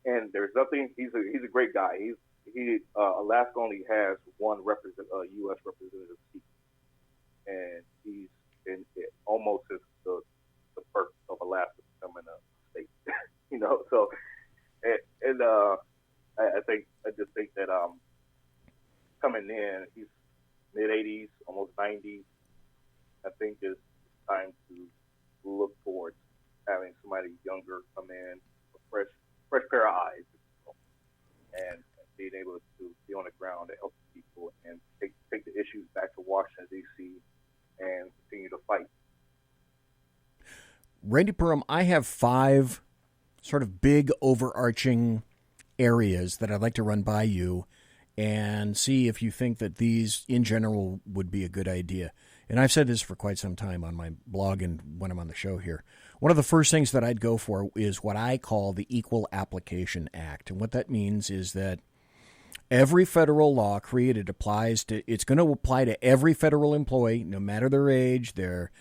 Speaker 8: and there's nothing. He's a great guy. Alaska only has one U.S. representative seat, and he's been almost since the birth of Alaska becoming a state. So and I just think that coming in, he's mid-80s, almost 90s. I think it's time to look towards having somebody younger come in, a fresh pair of eyes, and being able to be on the ground to help people and take the issues back to Washington, D.C., and continue to fight.
Speaker 4: Randy PURHAM, I have 5 sort of big overarching areas that I'd like to run by you and see if you think that these in general would be a good idea. And I've said this for quite some time on my blog and when I'm on the show here. One of the first things that I'd go for is what I call the Equal Application Act. And what that means is that every federal law created it's going to apply to every federal employee, no matter their age, their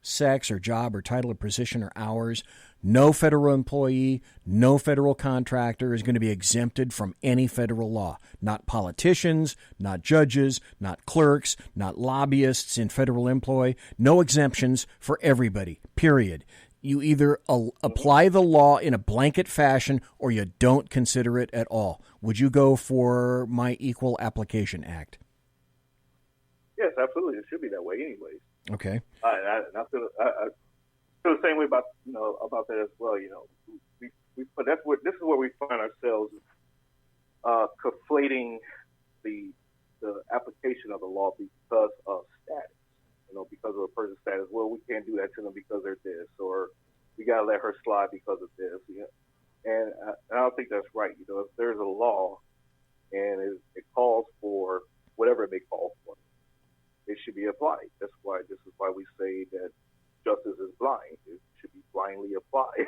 Speaker 4: sex, or job, or title, or position, or hours. No federal employee, no federal contractor is going to be exempted from any federal law. Not politicians, not judges, not clerks, not lobbyists in federal employ. No exemptions for everybody, period. You either apply the law in a blanket fashion or you don't consider it at all. Would you go for my Equal Application Act?
Speaker 8: Yes, absolutely. It should be that way anyways.
Speaker 4: Okay.
Speaker 8: I feel the same way about that as well. But this is where we find ourselves conflating the application of the law because of status. Because of a person's status. Well, we can't do that to them because they're this, or we gotta let her slide because of this. And I don't think that's right. If there's a law and it calls for whatever it may call for, it should be applied. This is why we say that justice is blind. It should be blindly applied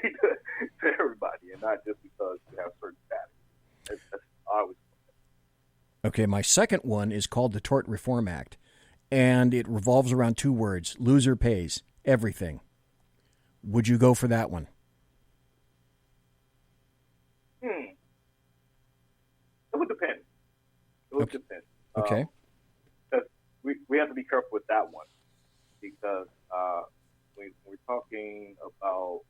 Speaker 8: to everybody, and not just because you have certain status. That's always.
Speaker 4: Okay, my second one is called the Tort Reform Act, and it revolves around two words: loser pays everything. Would you go for that one?
Speaker 8: It would depend. It would depend.
Speaker 4: Okay.
Speaker 8: We have to be careful with that one because we're talking about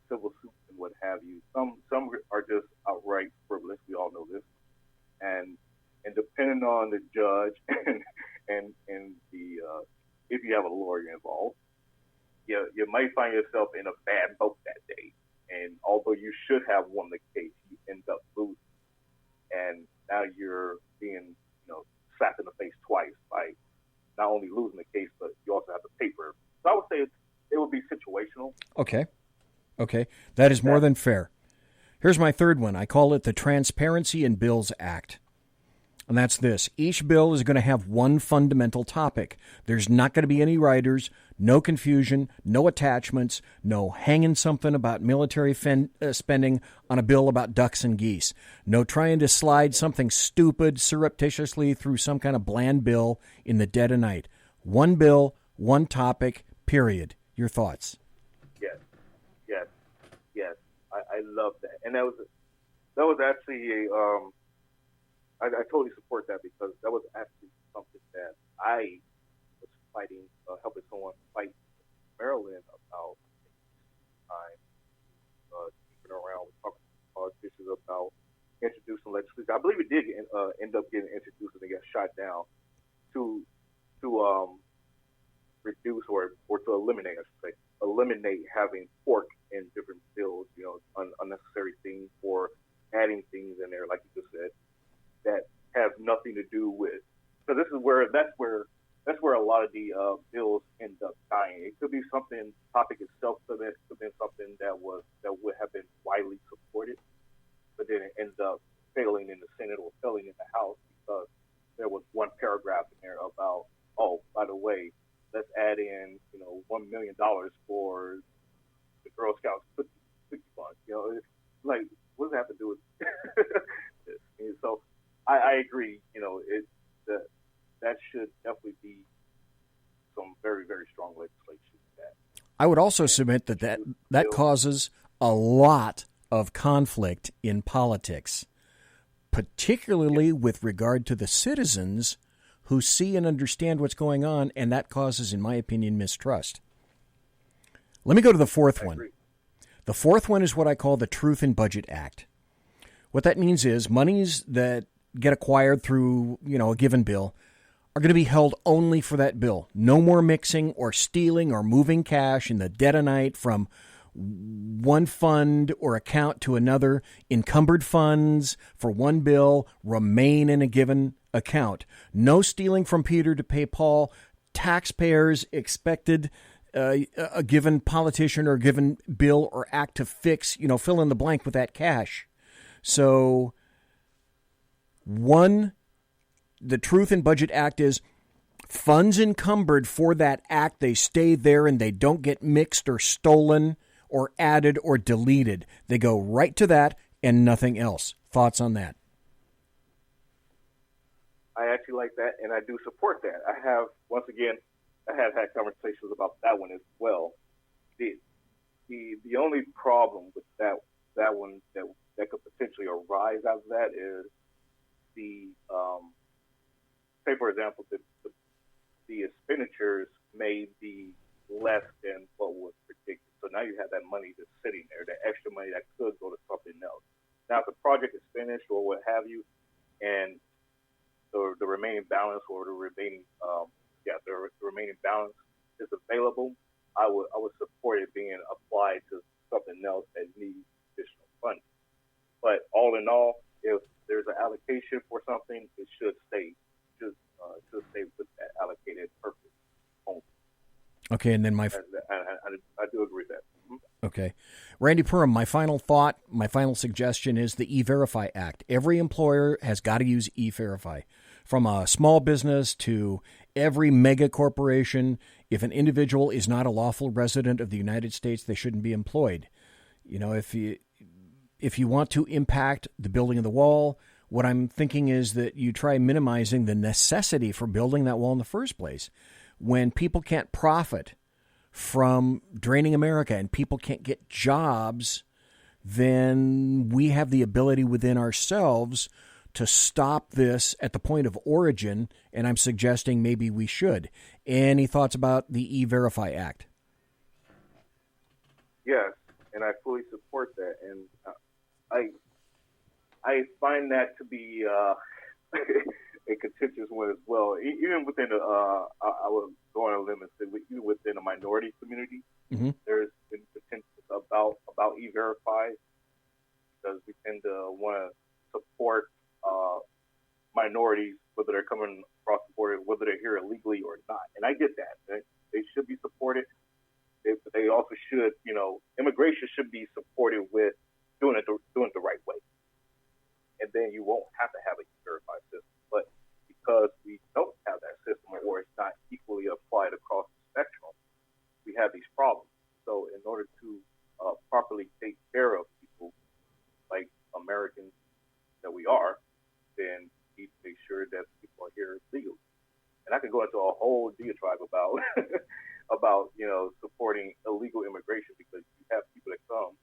Speaker 8: civil suits and what have you. Some are just outright frivolous. We all know this, and depending on the judge and the if you have a lawyer involved, you might find yourself in a bad boat that day. And although you should have won the case, you end up losing, and now you're being slapped in the face twice by not only losing the case, but you also have to pay for it. So I would say it would be situational.
Speaker 4: Okay. That is more than fair. Here's my third one. I call it the Transparency in Bills Act. And that's this. Each bill is going to have one fundamental topic. There's not going to be any riders, no confusion, no attachments, no hanging something about military spending on a bill about ducks and geese, no trying to slide something stupid surreptitiously through some kind of bland bill in the dead of night. One bill, one topic, period. Your thoughts?
Speaker 8: Yes. I love that. And that was actually I totally support that because that was actually something that I was fighting, helping someone fight in Maryland about time, keeping around with talking to politicians about introducing legislation. I believe it did end up getting introduced and it got shot down to reduce or to eliminate, I should say, having pork in different bills, unnecessary things for adding things in there, like you just said, that have nothing to do with. So that's where a lot of the bills end up dying. It could be something, topic itself could have been something that would have been widely supported, but then it ends up failing in the Senate or failing in the House because there was one paragraph in there about, oh, by the way, let's add in $1 million for the Girl Scouts cookie fund. It's like, what does that have to do with this? And so I agree. That should definitely be some very, very strong legislation.
Speaker 4: I would also submit that causes a lot of conflict in politics, particularly with regard to the citizens who see and understand what's going on, and that causes, in my opinion, mistrust. Let me go to the fourth one. The fourth one is what I call the Truth in Budget Act. What that means is monies that get acquired through, a given bill are going to be held only for that bill. No more mixing or stealing or moving cash in the dead of night from one fund or account to another. Encumbered funds for one bill remain in a given account. No stealing from Peter to pay Paul. Taxpayers expected a given politician or a given bill or act to fix, fill in the blank with that cash. So the Truth in Budget Act is funds encumbered for that act, they stay there and they don't get mixed or stolen or added or deleted. They go right to that and nothing else. Thoughts on that?
Speaker 8: I actually like that, and I do support that. I have, once again, I had conversations about that one as well. The only problem with that one that could potentially arise out of that is the say for example the expenditures may be less than what was predicted. So now you have that money that's sitting there, that extra money that could go to something else. Now if the project is finished or what have you, and the remaining balance or the remaining the remaining balance is available, I would support it being applied to something else that needs additional funding. But all in all, if there's an allocation for something, it should stay with that allocated purpose only.
Speaker 4: Okay, and then I
Speaker 8: do agree with that. Mm-hmm.
Speaker 4: Okay. Randy Purham, my final thought, my final suggestion is the E-Verify Act. Every employer has got to use E-Verify. From a small business to every mega corporation, if an individual is not a lawful resident of the United States, they shouldn't be employed. You know, if you want to impact the building of the wall, what I'm thinking is that you try minimizing the necessity for building that wall in the first place. When people can't profit from draining America and people can't get jobs, then we have the ability within ourselves to stop this at the point of origin, and I'm suggesting maybe we should. Any thoughts about the E-Verify Act?
Speaker 8: Yes, and I fully support that, and I find that to be a contentious one as well. Even within I would go on a limit and say even within a minority community,
Speaker 4: mm-hmm.
Speaker 8: there's been contention about E-Verify because we tend to want to support minorities, whether they're coming across the border, whether they're here illegally or not. And I get that. They should be supported. They also should, immigration should be supported with doing it the right way. And then you won't have to have a E-Verify system. But because we don't have that system or it's not equally applied across the spectrum, we have these problems. So in order to properly take care of people like Americans that we are, then we need to make sure that people are here legally. And I can go into a whole diatribe about supporting illegal immigration because you have people that come,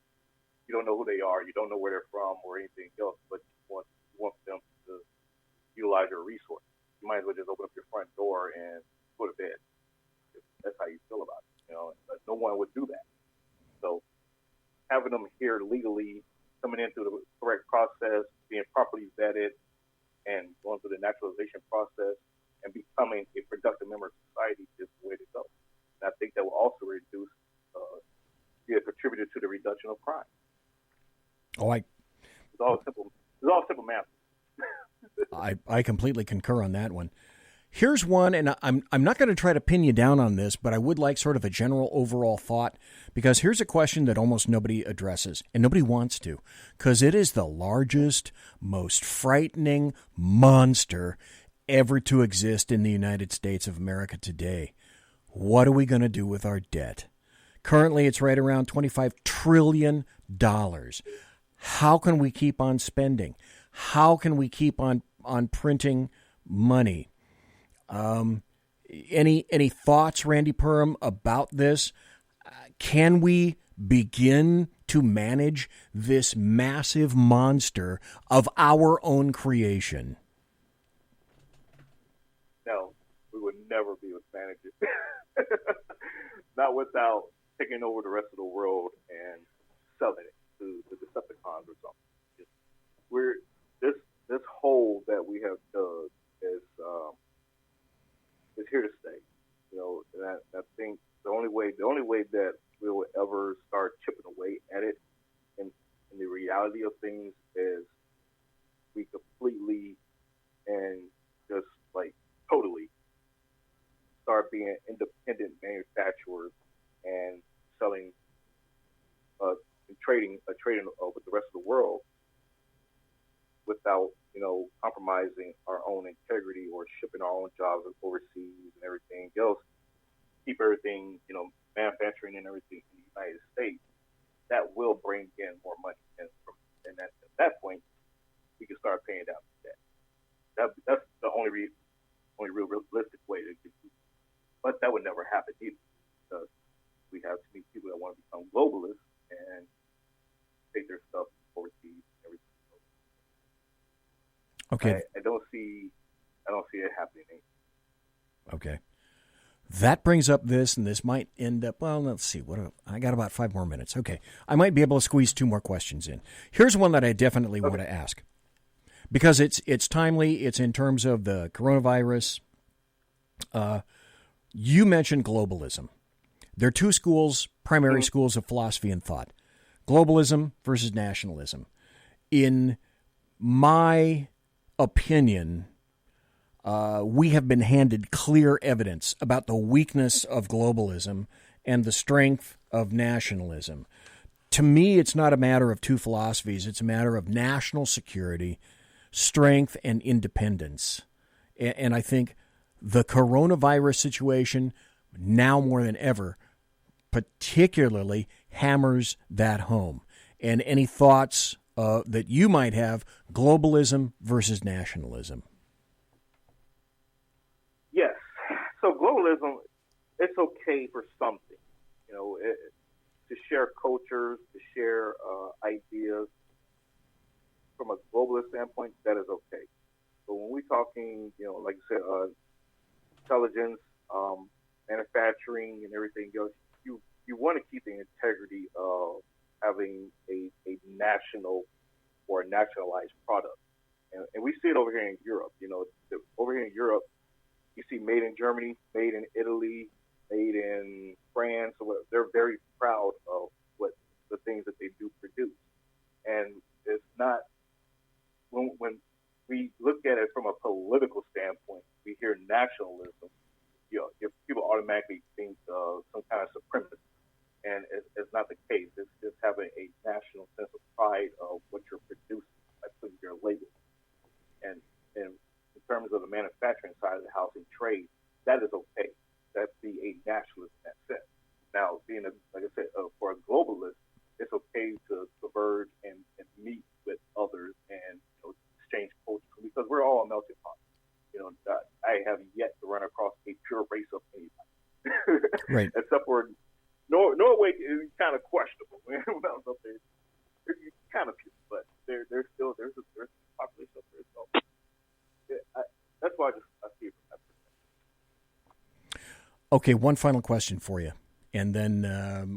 Speaker 8: you don't know who they are, you don't know where they're from or anything else, but you want them to utilize your resources. You might as well just open up your front door and go to bed. That's how you feel about it. But no one would do that. So having them here legally, coming in through the correct process, being properly vetted, and going through the naturalization process and becoming a productive member of society is the way to go. And I think that will also be a contributor to the reduction of crime. It's all simple math.
Speaker 4: I completely concur on that one. Here's one, and I'm not going to try to pin you down on this, but I would like sort of a general overall thought, because here's a question that almost nobody addresses, and nobody wants to, because it is the largest, most frightening monster ever to exist in the United States of America today. What are we going to do with our debt? Currently, it's right around $25 trillion. How can we keep on spending? How can we keep on printing money? Any thoughts, Randy Purham, about this? Can we begin to manage this massive monster of our own creation?
Speaker 8: No, we would never be able to manage it. Not without taking over the rest of the world and selling it to the Decepticons or something. This hole that we have dug is here to stay. And I think the only way that we will ever start chipping away at it in the reality of things is we completely and just like totally start being independent manufacturers and selling and trading with the rest of the world without compromising our own integrity or shipping our own jobs overseas and everything else. Keep everything manufacturing and everything in the United States. That will bring in more money, and at that point we can start paying down the debt. That's the only real realistic way to But that would never happen either, because we have too many people that want to become globalists and take their stuff overseas and everything.
Speaker 4: Okay.
Speaker 8: I don't see it happening.
Speaker 4: Okay. That brings up this, and this might end up, well, let's see. I got about 5 more minutes. Okay. I might be able to squeeze 2 more questions in. Here's one that I definitely want to ask, because it's timely. It's in terms of the coronavirus. You mentioned globalism. There are 2 schools, primary schools of philosophy and thought. Globalism versus nationalism. In my opinion, we have been handed clear evidence about the weakness of globalism and the strength of nationalism. To me, it's not a matter of 2 philosophies. It's a matter of national security, strength, and independence. And I think the coronavirus situation, now more than ever, particularly hammers that home. And any thoughts that you might have, globalism versus nationalism?
Speaker 8: Yes. So globalism, it's okay for something, to share cultures, to share ideas. From a globalist standpoint, that is okay. But when we're talking, like you said, intelligence, manufacturing, and everything else, you want to keep the integrity of having a national or a nationalized product. And we see it over here in Europe. Over here in Europe, you see made in Germany, made in Italy, made in France. They're very proud of what the things that they do produce. And it's not, when we look at it from a political standpoint, we hear nationalism, people automatically think of some kind of supremacy. And it's not the case. It's just having a national sense of pride of what you're producing by putting your label. And in terms of the manufacturing side of the house and trade, that is okay. That'd be a nationalist in that sense. Now, like I said, for a globalist, it's okay to converge and meet with others and exchange culture, because we're all a melting pot. I have yet to run across a pure race of anybody.
Speaker 4: Right. Except
Speaker 8: for Norway is kind of questionable. When I was up there, it's kind of pure, but there's a population up there. So that's why I see it from that perspective.
Speaker 4: Okay, one final question for you. And then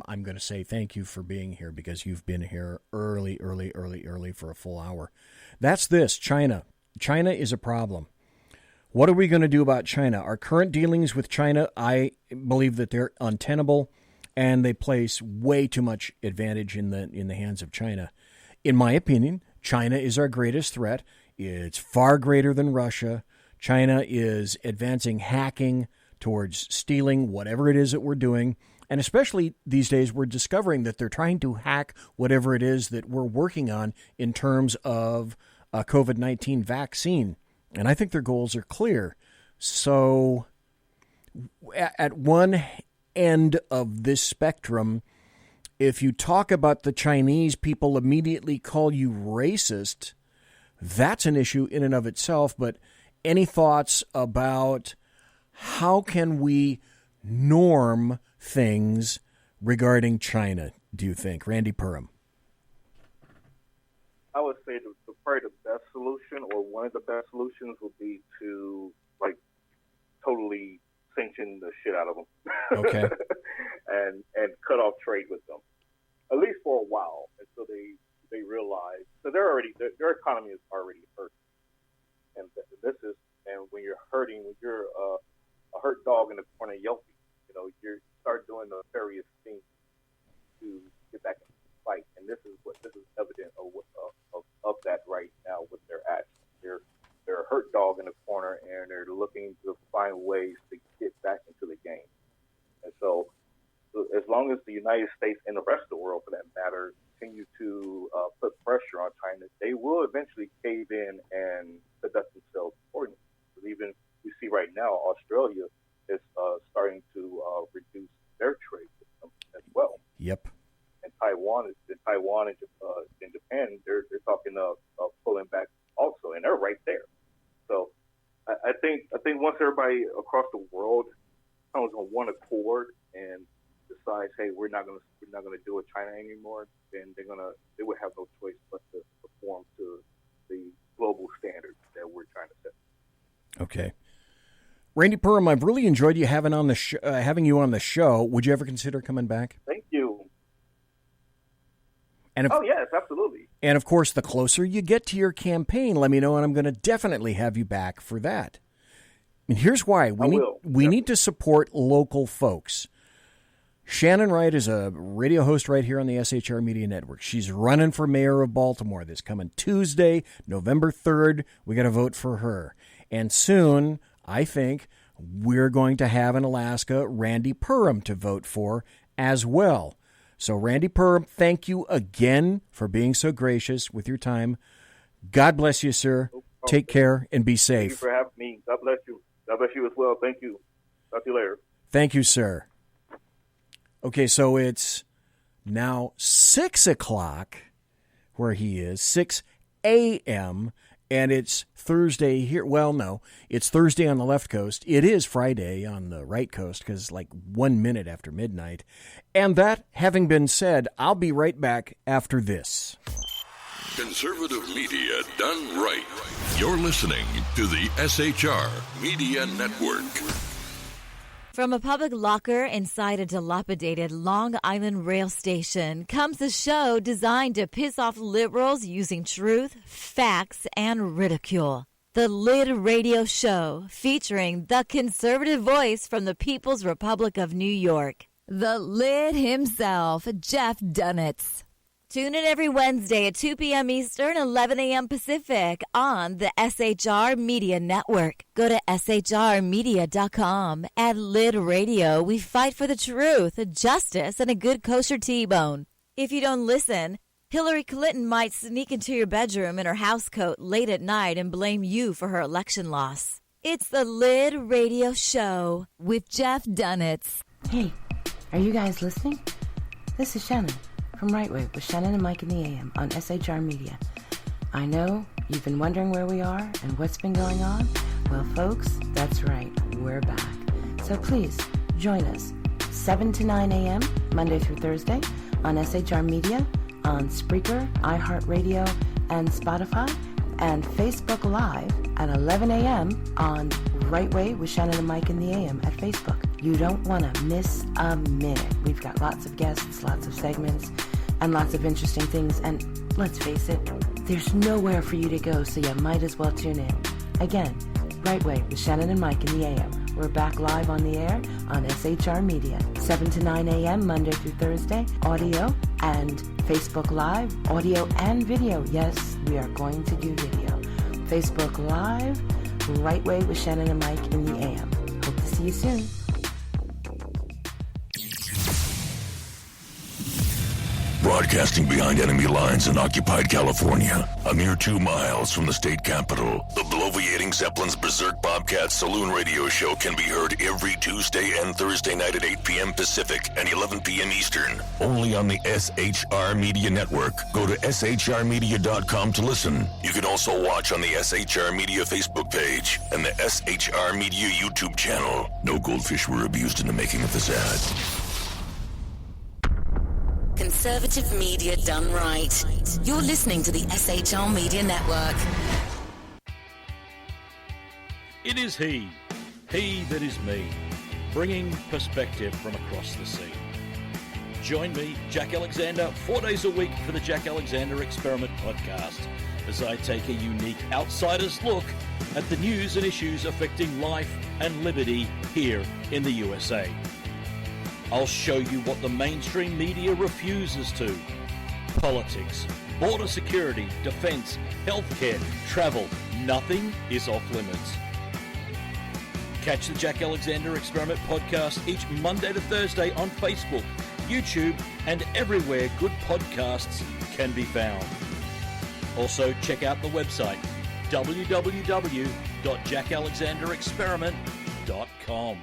Speaker 4: I'm going to say thank you for being here, because you've been here early for a full hour. That's this, China. China is a problem. What are we going to do about China? Our current dealings with China, I believe that they're untenable, and they place way too much advantage in the hands of China. In my opinion, China is our greatest threat. It's far greater than Russia. China is advancing hacking towards stealing whatever it is that we're doing. And especially these days, we're discovering that they're trying to hack whatever it is that we're working on in terms of a COVID-19 vaccine. And I think their goals are clear. So at one end of this spectrum, if you talk about the Chinese, people immediately call you racist. That's an issue in and of itself. But any thoughts about how can we norm things regarding China, do you think? Randy PURHAM.
Speaker 8: I would say probably the best solution, or one of the best solutions, would be to totally sanction the shit out of them.
Speaker 4: Okay.
Speaker 8: and cut off trade with them, at least for a while, until they realize. So their economy is already hurt, and when you're hurting, when you're a hurt dog in the corner yelping, you start doing the various things to get back in the fight, and this is evident of that right now with their actions. They're a hurt dog in the corner, and they're looking to find ways to get back into the game. And so as long as the United States and the rest of the world, for that matter, continue to put pressure on China, they will eventually cave in and conduct themselves accordingly. Because even we see right now, Australia is starting to reduce their trade with them as well.
Speaker 4: Yep.
Speaker 8: And Taiwan and Japan, they're talking of pulling back also, and they're right there. So I think once everybody across the world comes on one accord and decides, hey, we're not gonna deal with China anymore, then they would have no choice but to conform to the global standards that we're trying to set.
Speaker 4: Okay. Randy PURHAM, I've really enjoyed you having you on the show. Would you ever consider coming back?
Speaker 8: Thank you.
Speaker 4: And
Speaker 8: yes, absolutely.
Speaker 4: And of course, the closer you get to your campaign, let me know, and I'm going to definitely have you back for that. And here's why. We need to support local folks. Shannon Wright is a radio host right here on the SHR Media Network. She's running for mayor of Baltimore this coming Tuesday, November 3rd. We got to vote for her. And soon, I think, we're going to have in Alaska Randy PURHAM to vote for as well. So, Randy PURHAM, thank you again for being so gracious with your time. God bless you, sir. Take care and be safe.
Speaker 8: Thank you for having me. God bless you. God bless you as well. Thank you. Talk to you later.
Speaker 4: Thank you, sir. Okay, so it's now 6 o'clock where he is, 6 a.m., and it's Thursday here. Well, no, it's Thursday on the left coast. It is Friday on the right coast because like 1 minute after midnight. And that having been said, I'll be right back after this.
Speaker 1: Conservative media done right. You're listening to the SHR Media Network.
Speaker 9: From a public locker inside a dilapidated Long Island rail station comes a show designed to piss off liberals using truth, facts, and ridicule. The Lid Radio Show, featuring the conservative voice from the People's Republic of New York, the Lid himself, Jeff Dunitz. Tune in every Wednesday at 2 p.m. Eastern, 11 a.m. Pacific on the SHR Media Network. Go to shrmedia.com. At Lid Radio, we fight for the truth, justice, and a good kosher T-bone. If you don't listen, Hillary Clinton might sneak into your bedroom in her housecoat late at night and blame you for her election loss. It's the Lid Radio Show with Jeff Dunitz.
Speaker 10: Hey, are you guys listening? This is Shannon from Right Way with Shannon and Mike in the AM on SHR Media. I know you've been wondering where we are and what's been going on. Well, folks, that's right. We're back. So please join us 7 to 9 a.m. Monday through Thursday on SHR Media, on Spreaker, iHeartRadio, and Spotify, and Facebook Live at 11 a.m. on Right Way with Shannon and Mike in the AM at Facebook. You don't want to miss a minute. We've got lots of guests, lots of segments, and lots of interesting things. And let's face it, there's nowhere for you to go, so you might as well tune in. Again, Right Way with Shannon and Mike in the AM. We're back live on the air on SHR Media, 7 to 9 a.m. Monday through Thursday, audio and Facebook Live, audio and video. Yes, we are going to do video. Facebook Live, Right Way with Shannon and Mike in the AM. Hope to see you soon.
Speaker 1: Broadcasting behind enemy lines in occupied California, a mere 2 miles from the state capital, the bloviating Zeppelin's Berserk Bobcat Saloon radio show can be heard every Tuesday and Thursday night at 8 p.m. Pacific and 11 p.m. Eastern. Only on the SHR Media Network. Go to shrmedia.com to listen. You can also watch on the SHR Media Facebook page and the SHR Media YouTube channel. No goldfish were abused in the making of this ad.
Speaker 5: Conservative media done right. You're listening to the SHR Media Network.
Speaker 11: It is he that is me, bringing perspective from across the sea. Join me, Jack Alexander, 4 days a week for the Jack Alexander Experiment podcast, as I take a unique outsider's look at the news and issues affecting life and liberty here in the USA. I'll show you what the mainstream media refuses to. Politics, border security, defense, healthcare, travel. Nothing is off limits. Catch the Jack Alexander Experiment podcast each Monday to Thursday on Facebook, YouTube, and everywhere good podcasts can be found. Also, check out the website, www.jackalexanderexperiment.com.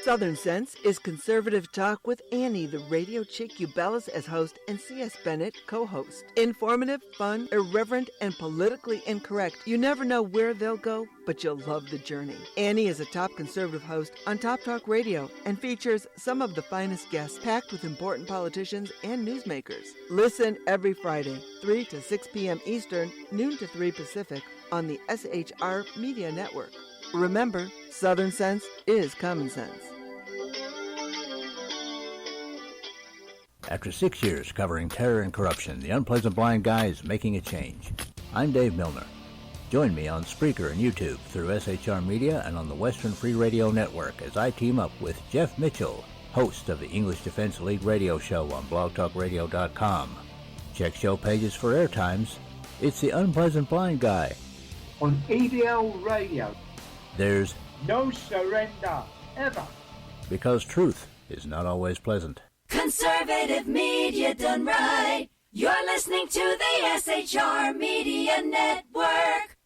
Speaker 12: Southern Sense is conservative talk with Annie, the radio chick you bellas as host, and C.S. Bennett co-host. Informative, fun, irreverent, and politically incorrect. You never know where they'll go, but you'll love the journey. Annie is a top conservative host on Top Talk Radio and features some of the finest guests packed with important politicians and newsmakers. Listen every Friday, 3 to 6 p.m. Eastern, noon to 3 Pacific, on the SHR Media Network. Remember, Southern Sense is common sense.
Speaker 13: After 6 years covering terror and corruption, the Unpleasant Blind Guy is making a change. I'm Dave Milner. Join me on Spreaker and YouTube through SHR Media and on the Western Free Radio Network as I team up with Jeff Mitchell, host of the English Defense League radio show on blogtalkradio.com. Check show pages for airtimes. It's the Unpleasant Blind Guy.
Speaker 14: On EDL Radio.
Speaker 13: There's
Speaker 14: no surrender, ever.
Speaker 13: Because truth is not always pleasant.
Speaker 5: Conservative media done right. You're listening to the SHR Media Network.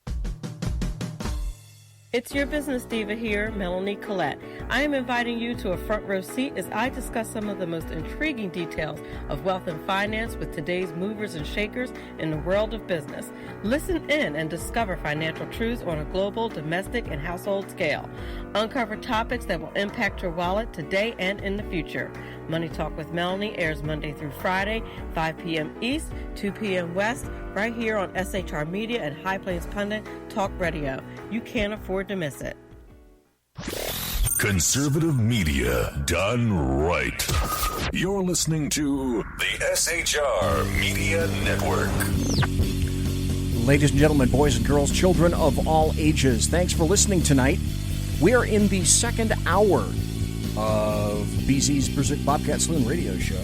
Speaker 15: It's your business diva here, Melanie Collette. I am inviting you to a front row seat as I discuss some of the most intriguing details of wealth and finance with today's movers and shakers in the world of business. Listen in and discover financial truths on a global, domestic, and household scale. Uncover topics that will impact your wallet today and in the future. Money Talk with Melanie airs Monday through Friday, 5 p.m. East, 2 p.m. West, right here on SHR Media and High Plains Pundit Talk Radio. You can't afford to miss it.
Speaker 16: Conservative media done right. You're listening to the SHR Media Network.
Speaker 4: Ladies and gentlemen, boys and girls, children of all ages, thanks for listening tonight. We are in the second hour of BZ's Berserk Bobcat Saloon radio show,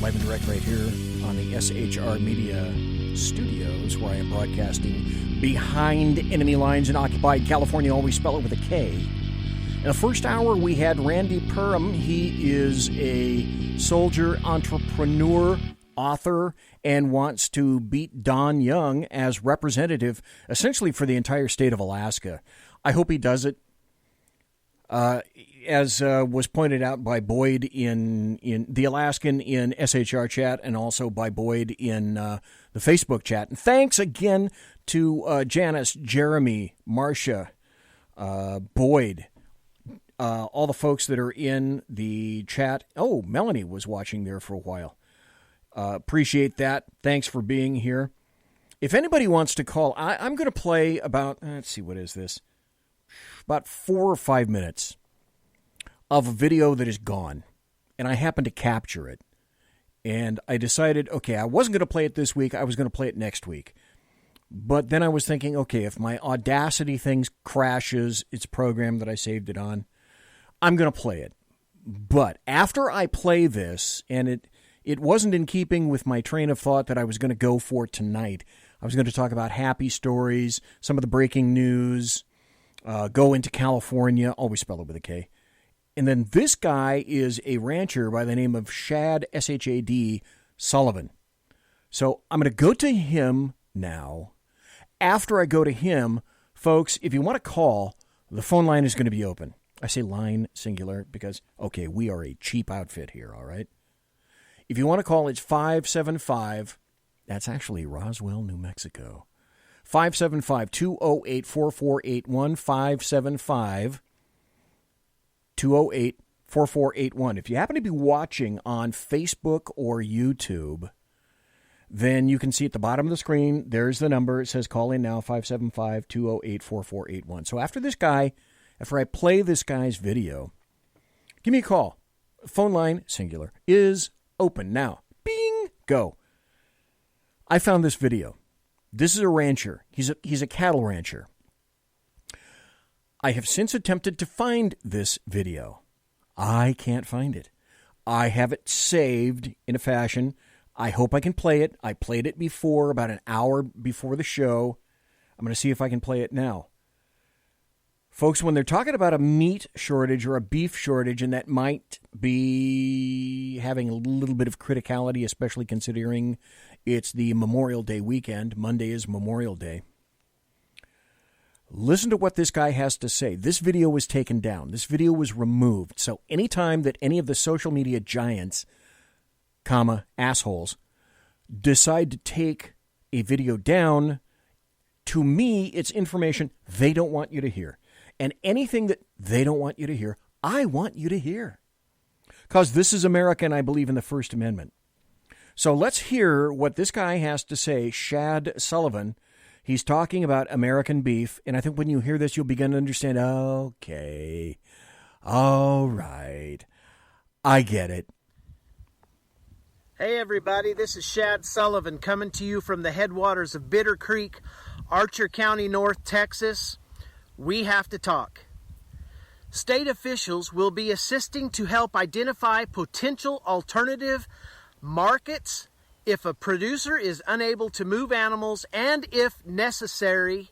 Speaker 4: live and direct right here on the SHR Media studios, where I am broadcasting behind enemy lines in occupied California, always spelled with a K. In the first hour, we had Randy PURHAM. He is a soldier, entrepreneur, author, and wants to beat Don Young as representative, essentially for the entire state of Alaska. I hope he does it. As was pointed out by Boyd in the Alaskan in SHR chat, and also by Boyd in the Facebook chat. And thanks again to Janice, Jeremy, Marcia, Boyd, all the folks that are in the chat. Oh, Melanie was watching there for a while. Appreciate that. Thanks for being here. If anybody wants to call, I'm going to play about, let's see, what is this? About 4 or 5 minutes of a video that is gone, and I happened to capture it. And I decided, okay, I wasn't going to play it this week. I was going to play it next week. But then I was thinking, okay, if my Audacity thing crashes, it's a program that I saved it on, I'm going to play it. But after I play this, and it wasn't in keeping with my train of thought that I was going to go for tonight. I was going to talk about happy stories, some of the breaking news, go into California, always spell it with a K. And then this guy is a rancher by the name of Shad, S-H-A-D, Sullivan. So I'm going to go to him now. After I go to him, folks, if you want to call, the phone line is going to be open. I say line singular because, okay, we are a cheap outfit here, all right? If you want to call, it's 575, that's actually Roswell, New Mexico. 575-208-4481, 575-208-4481. If you happen to be watching on Facebook or YouTube, then you can see at the bottom of the screen, there's the number. It says call in now, 575-208-4481. So after I play this guy's video, give me a call. Phone line, singular, is open now. Bing, go. I found this video. This is a rancher. He's a cattle rancher. I have since attempted to find this video. I can't find it. I have it saved in a fashion. I hope I can play it. I played it before, about an hour before the show. I'm going to see if I can play it now. Folks, when they're talking about a meat shortage or a beef shortage, and that might be having a little bit of criticality, especially considering it's the Memorial Day weekend. Monday is Memorial Day. Listen to what this guy has to say. This video was taken down. This video was removed. So anytime that any of the social media giants, assholes, decide to take a video down, to me, it's information they don't want you to hear. And anything that they don't want you to hear, I want you to hear. Because this is America, and I believe in the First Amendment. So let's hear what this guy has to say, Shad Sullivan. He's talking about American beef, and I think when you hear this, you'll begin to understand, okay, all right, I get it.
Speaker 17: Hey everybody, this is Shad Sullivan coming to you from the headwaters of Bitter Creek, Archer County, North Texas. We have to talk. State officials will be assisting to help identify potential alternative markets if a producer is unable to move animals, and if necessary,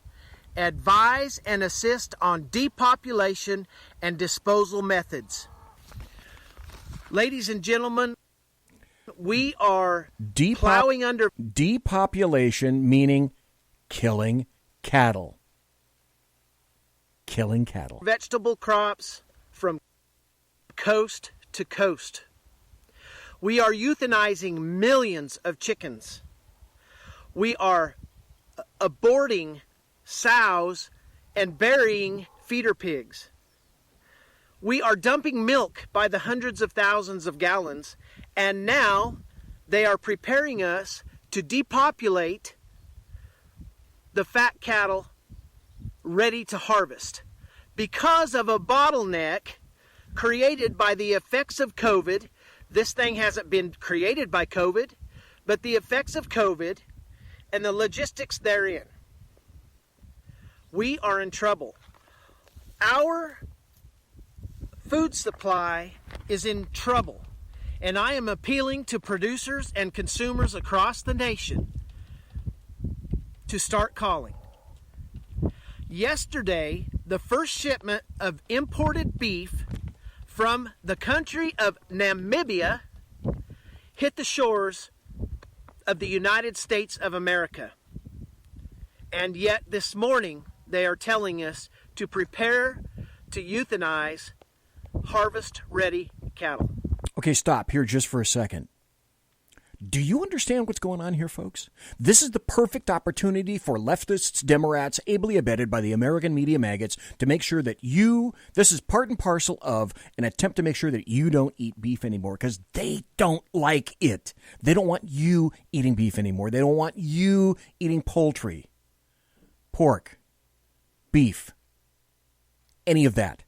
Speaker 17: advise and assist on depopulation and disposal methods. Ladies and gentlemen, we are plowing under...
Speaker 4: Depopulation meaning killing cattle. Killing cattle.
Speaker 17: Vegetable crops from coast to coast. We are euthanizing millions of chickens. We are aborting sows and burying feeder pigs. We are dumping milk by the hundreds of thousands of gallons, and now they are preparing us to depopulate the fat cattle ready to harvest because of a bottleneck created by the effects of COVID. This thing hasn't been created by COVID, but the effects of COVID and the logistics therein. We are in trouble. Our food supply is in trouble, and I am appealing to producers and consumers across the nation to start calling. Yesterday, the first shipment of imported beef from the country of Namibia hit the shores of the United States of America. And yet this morning they are telling us to prepare to euthanize harvest-ready cattle.
Speaker 4: Okay, stop here just for a second. Do you understand what's going on here, folks? This is the perfect opportunity for leftists, Democrats, ably abetted by the American media maggots, to make sure that this is part and parcel of an attempt to make sure that you don't eat beef anymore, because they don't like it. They don't want you eating beef anymore. They don't want you eating poultry, pork, beef, any of that.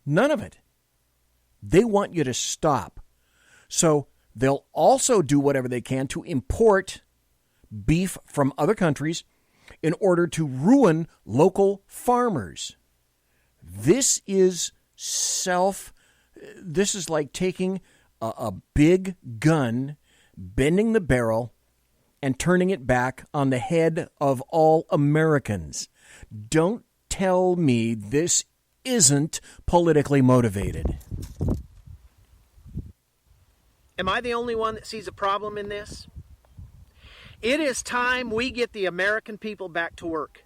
Speaker 4: None of it. They want you to stop. So they'll also do whatever they can to import beef from other countries in order to ruin local farmers. This is like taking a big gun, bending the barrel, and turning it back on the head of all Americans. Don't tell me this isn't politically motivated.
Speaker 17: Am I the only one that sees a problem in this? It is time we get the American people back to work.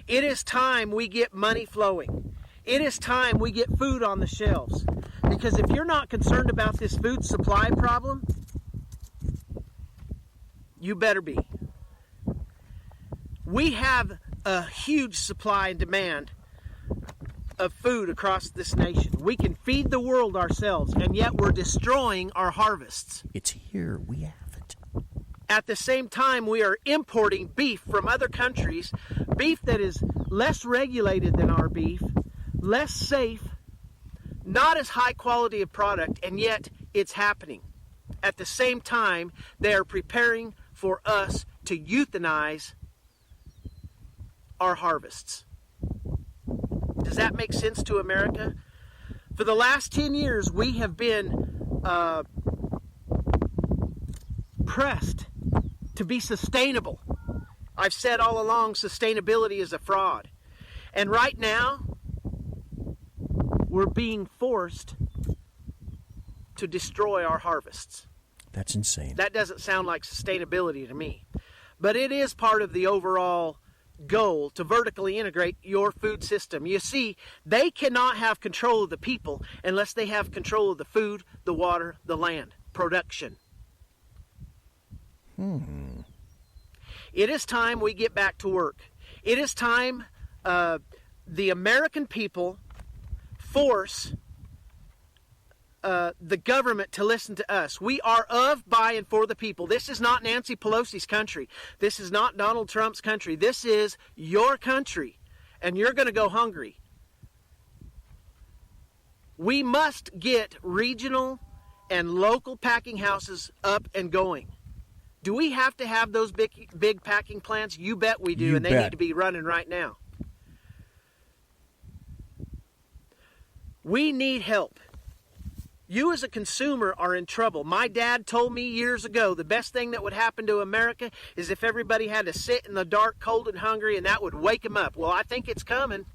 Speaker 17: It is time we get money flowing. It is time we get food on the shelves. Because if you're not concerned about this food supply problem, you better be. We have a huge supply and demand of food across this nation. We can feed the world ourselves, and yet we're destroying our harvests.
Speaker 4: It's here. We have it.
Speaker 17: At the same time, we are importing beef from other countries, beef that is less regulated than our beef, less safe, not as high quality of product, and yet it's happening. At the same time, they are preparing for us to euthanize our harvests. Does that make sense to America? For the last 10 years, we have been pressed to be sustainable. I've said all along, sustainability is a fraud. And right now, we're being forced to destroy our harvests.
Speaker 4: That's insane.
Speaker 17: That doesn't sound like sustainability to me. But it is part of the overall goal to vertically integrate your food system. You see, they cannot have control of the people unless they have control of the food, the water, the land, production. It is time we get back to work. It is time the American people force the government to listen to us. We are of, by, and for the people. This is not Nancy Pelosi's country. This is not Donald Trump's country. This is your country, and you're going to go hungry. We must get regional and local packing houses up and going. Do we have to have those big packing plants? You bet we do, and they need to be running right now. We need help. You as a consumer are in trouble. My dad told me years ago the best thing that would happen to America is if everybody had to sit in the dark, cold, and hungry, and that would wake them up. Well, I think it's coming.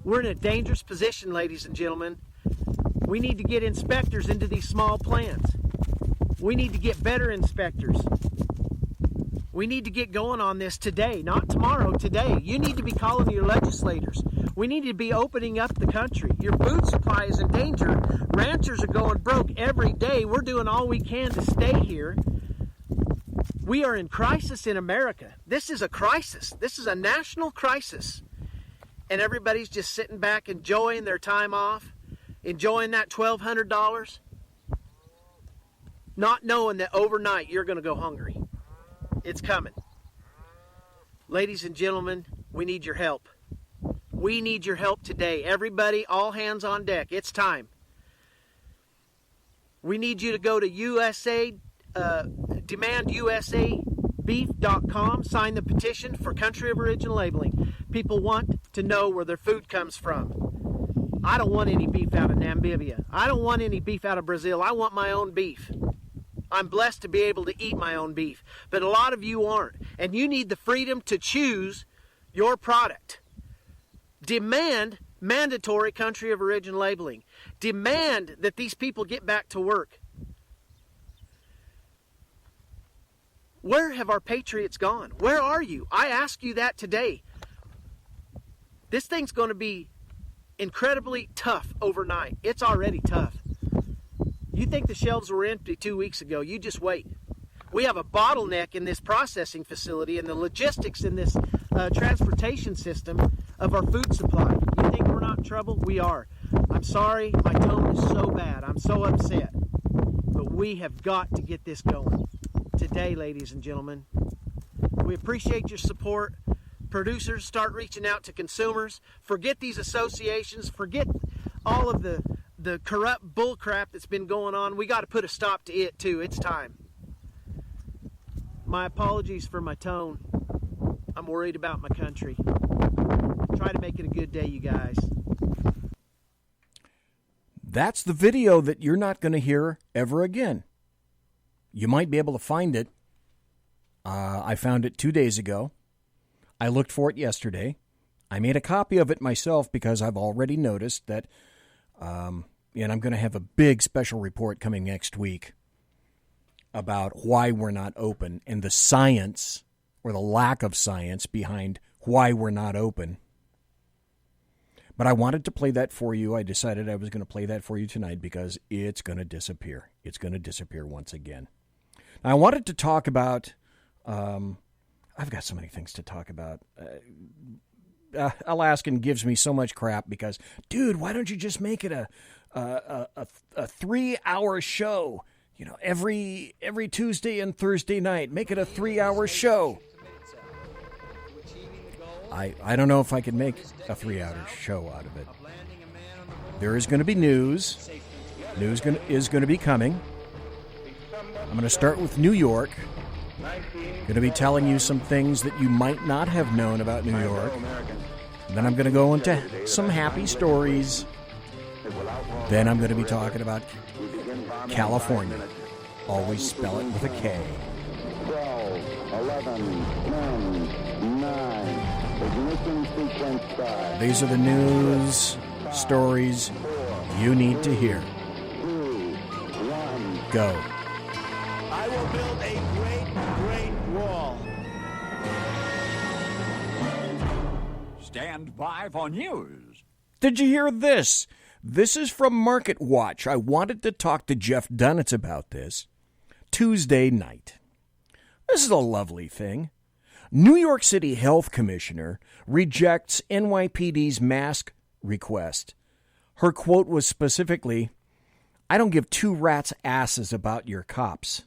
Speaker 17: We're in a dangerous position, ladies and gentlemen. We need to get inspectors into these small plants. We need to get better inspectors. We need to get going on this today, not tomorrow, today. You need to be calling your legislators. We need to be opening up the country. Your food supply is in danger. Ranchers are going broke every day. We're doing all we can to stay here. We are in crisis in America. This is a crisis. This is a national crisis. And everybody's just sitting back enjoying their time off, enjoying that $1,200, not knowing that overnight you're going to go hungry. It's coming. Ladies and gentlemen, we need your help. We need your help today. Everybody, all hands on deck. It's time. We need you to go to demandUSAbeef.com, sign the petition for country of origin labeling. People want to know where their food comes from. I don't want any beef out of Namibia. I don't want any beef out of Brazil. I want my own beef. I'm blessed to be able to eat my own beef, but a lot of you aren't, and you need the freedom to choose your product. Demand mandatory country of origin labeling. Demand that these people get back to work. Where have our patriots gone? Where are you? I ask you that today. This thing's going to be incredibly tough overnight. It's already tough. You think the shelves were empty 2 weeks ago. You just wait. We have a bottleneck in this processing facility and the logistics in this transportation system of our food supply. You think we're not in trouble? We are. I'm sorry. My tone is so bad. I'm so upset. But we have got to get this going today, ladies and gentlemen. We appreciate your support. Producers, start reaching out to consumers. Forget these associations. Forget all of the corrupt bullcrap that's been going on. We got to put a stop to it too. It's time. My apologies for my tone. I'm worried about my country. Try to make it a good day, you guys.
Speaker 4: That's the video that you're not going to hear ever again. You might be able to find it. I found it 2 days ago. I looked for it yesterday. I made a copy of it myself because I've already noticed that and I'm going to have a big special report coming next week about why we're not open and the science or the lack of science behind why we're not open. But I wanted to play that for you. I decided I was going to play that for you tonight because it's going to disappear. It's going to disappear once again. Now, I wanted to talk about, I've got so many things to talk about. Alaskan gives me so much crap because, dude, why don't you just make it a 3-hour show? You know, every Tuesday and Thursday night, make it a 3-hour show. I don't know if I can make a 3-hour show out of it. There is going to be news. News is going to be coming. I'm going to start with New York. Going to be telling you some things that you might not have known about New York. And then I'm going to go into some happy stories. Then I'm going to be talking about California. Always spell it with a K.
Speaker 3: 12, 11, 10, 9, ignition sequence start.
Speaker 4: These are the news stories you need to hear.
Speaker 3: 2, 1,
Speaker 4: go.
Speaker 3: I will build a great, great wall.
Speaker 18: Stand by for news.
Speaker 4: Did you hear this? This is from Market Watch. I wanted to talk to Jeff Dunitz about this Tuesday night. This is a lovely thing. New York City Health Commissioner rejects NYPD's mask request. Her quote was specifically, "I don't give two rats' asses about your cops."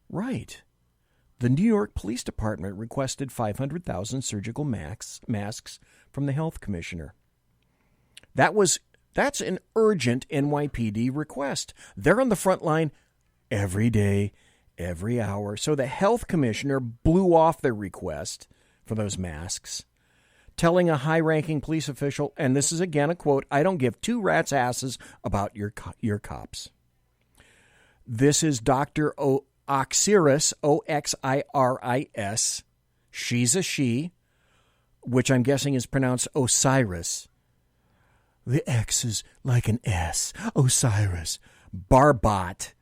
Speaker 4: Right. The New York Police Department requested 500,000 surgical masks from the health commissioner. That's an urgent NYPD request. They're on the front line every day, every hour. So the health commissioner blew off their request for those masks, telling a high-ranking police official, and this is again a quote, "I don't give two rats' asses about your cops." This is Dr. Oxiris, Oxiris. She's a she, which I'm guessing is pronounced Osiris. The X is like an S. Osiris. Barbat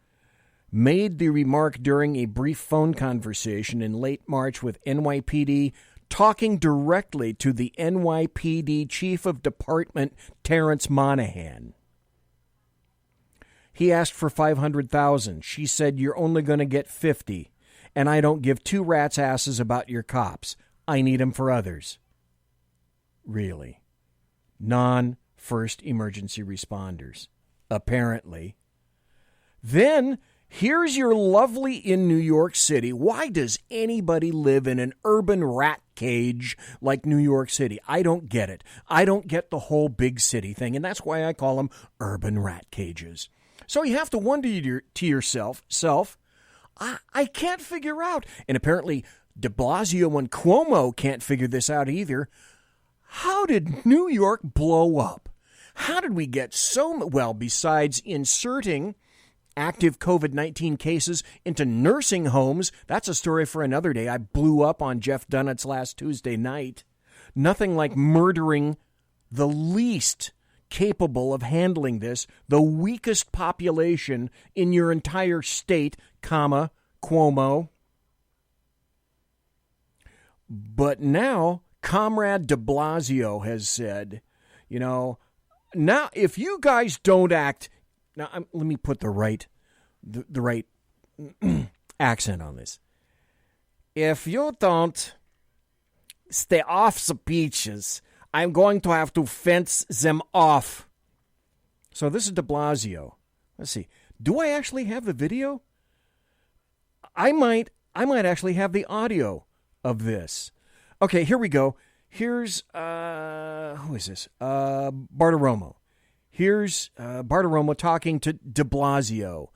Speaker 4: made the remark during a brief phone conversation in late March with NYPD, talking directly to the NYPD Chief of Department, Terrence Monahan. He asked for 500,000. She said, "You're only going to get 50, and I don't give two rats' asses about your cops. I need them for others." Really? Non-first emergency responders, apparently. Then, here's your lovely in New York City. Why does anybody live in an urban rat cage like New York City? I don't get it. I don't get the whole big city thing, and that's why I call them urban rat cages. So you have to wonder to yourself, I can't figure out, and apparently de Blasio and Cuomo can't figure this out either. How did New York blow up? How did we get so, well, besides inserting active COVID-19 cases into nursing homes, that's a story for another day. I blew up on Jeff Dunitz last Tuesday night. Nothing like murdering the least capable of handling this, the weakest population in your entire state, comma, Cuomo. But now, Comrade de Blasio has said, now if you guys don't act, now let me put the right accent on this. If you don't stay off the beaches, I'm going to have to fence them off. So this is de Blasio. Let's see. Do I actually have the video? I might actually have the audio of this. Okay, here we go. Here's, who is this? Bartiromo. Here's Bartiromo talking to de Blasio.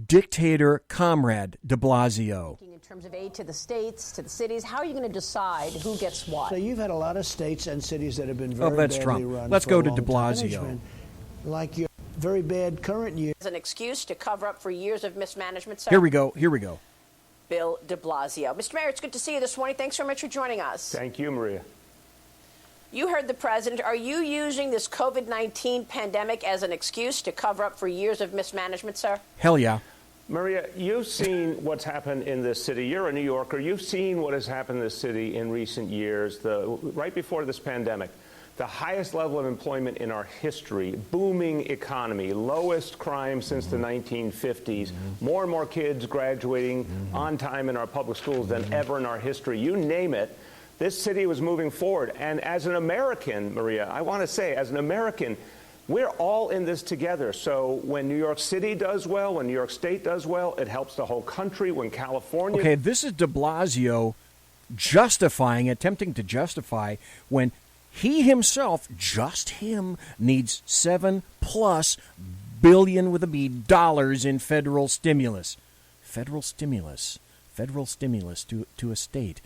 Speaker 4: Dictator Comrade de Blasio.
Speaker 19: In terms of aid to the states, to the cities, how are you going to decide who gets what?
Speaker 20: So you've had a lot of states and cities that have been very
Speaker 4: that's
Speaker 20: badly
Speaker 4: Trump.
Speaker 20: run.
Speaker 4: Let's go to de Blasio.
Speaker 20: Like your very bad current year.
Speaker 19: As an excuse to cover up for years of mismanagement, sir.
Speaker 4: Here we go.
Speaker 19: Bill de Blasio. Mr. Mayor, it's good to see you this morning. Thanks so much for joining us.
Speaker 21: Thank you, Maria.
Speaker 19: You heard the president. Are you using this COVID-19 pandemic as an excuse to cover up for years of mismanagement, sir?
Speaker 4: Hell yeah.
Speaker 21: Maria, you've seen what's happened in this city. You're a New Yorker. You've seen what has happened in this city in recent years, right before this pandemic. The highest level of employment in our history, booming economy, lowest crime since the 1950s, more and more kids graduating on time in our public schools than ever in our history. You name it, this city was moving forward. And as an American, Maria, I want to say, as an American, we're all in this together. So when New York City does well, when New York State does well, it helps the whole country. When California... Okay,
Speaker 4: this is de Blasio attempting to justify when he himself, just him, needs $7+ billion with a B dollars in federal stimulus. Federal stimulus to a state.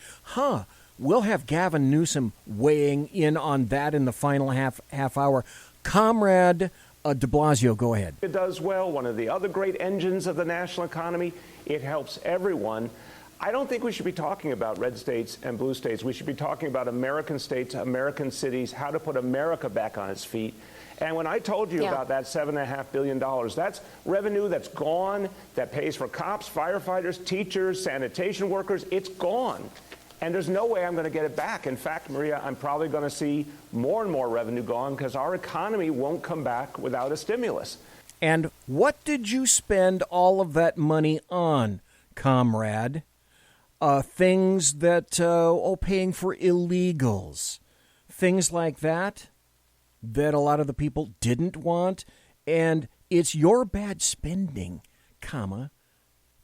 Speaker 4: We'll have Gavin Newsom weighing in on that in the final half hour. Comrade de Blasio, go ahead.
Speaker 21: It does well, one of the other great engines of the national economy. It helps everyone. I don't think we should be talking about red states and blue states. We should be talking about American states, American cities, how to put America back on its feet. And when I told you about that $7.5 billion, that's revenue that's gone, that pays for cops, firefighters, teachers, sanitation workers. It's gone. And there's no way I'm going to get it back. In fact, Maria, I'm probably going to see more and more revenue gone because our economy won't come back without a stimulus.
Speaker 4: And what did you spend all of that money on, comrade? Things that, paying for illegals. Things like that a lot of the people didn't want. And it's your bad spending,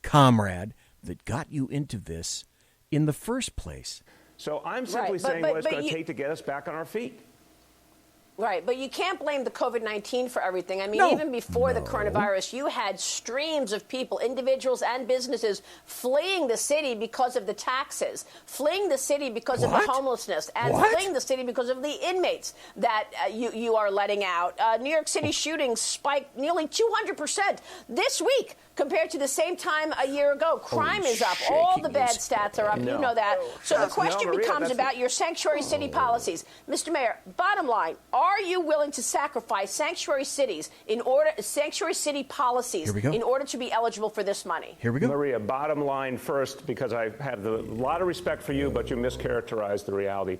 Speaker 4: comrade, that got you into this in the first place.
Speaker 21: So I'm simply saying what it's going to take to get us back on our feet.
Speaker 19: Right, but you can't blame the COVID-19 for everything. I mean, even before the coronavirus, you had streams of people, individuals and businesses, fleeing the city because of the taxes, fleeing the city because of the homelessness, and fleeing the city because of the inmates that you are letting out. New York City shootings spiked nearly 200% this week compared to the same time a year ago. Crime is up. All the bad stats are up. You know that. So the question becomes about your sanctuary city policies. Mr. Mayor, bottom line, are you willing to sacrifice sanctuary city policies in order to be eligible for this money?
Speaker 4: Here we go.
Speaker 21: Maria, bottom line first, because I have a lot of respect for you, but you mischaracterized the reality.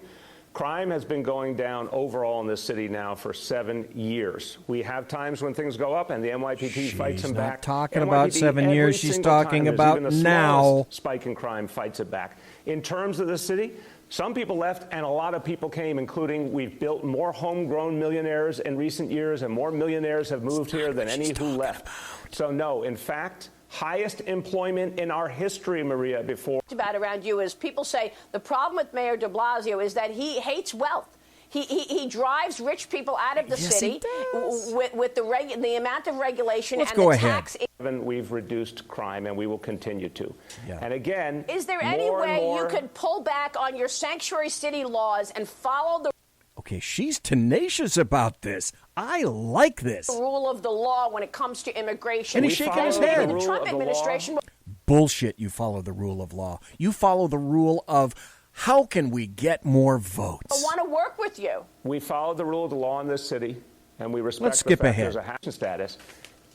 Speaker 21: Crime has been going down overall in this city now for 7 years. We have times when things go up, and the NYPD fights them back.
Speaker 4: She's not talking about 7 years. She's talking about now.
Speaker 21: Spike in crime fights it back. In terms of the city, some people left and a lot of people came, including we've built more homegrown millionaires in recent years, and more millionaires have moved here than any who left. So no, in fact, highest employment in our history, Maria, before.
Speaker 19: About around you is people say the problem with Mayor de Blasio is that he hates wealth. He drives rich people out of the city with the amount of regulation and the tax.
Speaker 21: We've reduced crime, and we will continue to.
Speaker 4: Yeah.
Speaker 21: And again,
Speaker 19: is there any way you could pull back on your sanctuary city laws and follow the
Speaker 4: Okay, she's tenacious about this. I like this.
Speaker 19: rule of the law when it comes to immigration?
Speaker 4: And he's shaking his head.
Speaker 19: The Trump administration.
Speaker 4: Bullshit, you follow the rule of law. You follow the rule of how can we get more votes?
Speaker 19: I want to work with you.
Speaker 21: We follow the rule of the law in this city, and we respect
Speaker 4: Let's skip
Speaker 21: the fact
Speaker 4: ahead.
Speaker 21: there's a housing status.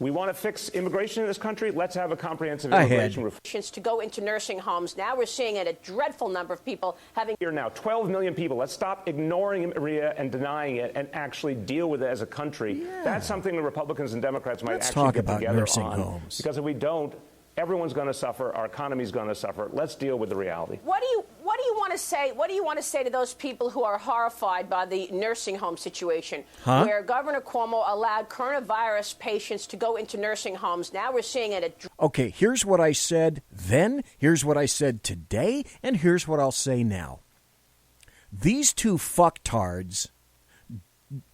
Speaker 21: We want to fix immigration in this country. Let's have a comprehensive immigration reform.
Speaker 19: To go into nursing homes. Now we're seeing a dreadful number of people having.
Speaker 21: Here now, 12 million people. Let's stop ignoring it, Maria, and denying it, and actually deal with it as a country.
Speaker 4: Yeah.
Speaker 21: That's something the Republicans and Democrats might
Speaker 4: Let's
Speaker 21: actually
Speaker 4: talk
Speaker 21: get
Speaker 4: about
Speaker 21: together
Speaker 4: nursing
Speaker 21: on.
Speaker 4: homes.
Speaker 21: Because if we don't, everyone's going to suffer. Our economy's going to suffer. Let's deal with the reality.
Speaker 19: What do you want to say? What do you want to say to those people who are horrified by the nursing home situation, where Governor Cuomo allowed coronavirus patients to go into nursing homes? Now we're seeing it.
Speaker 4: Okay, here's what I said then, here's what I said today, and here's what I'll say now. These two fucktards,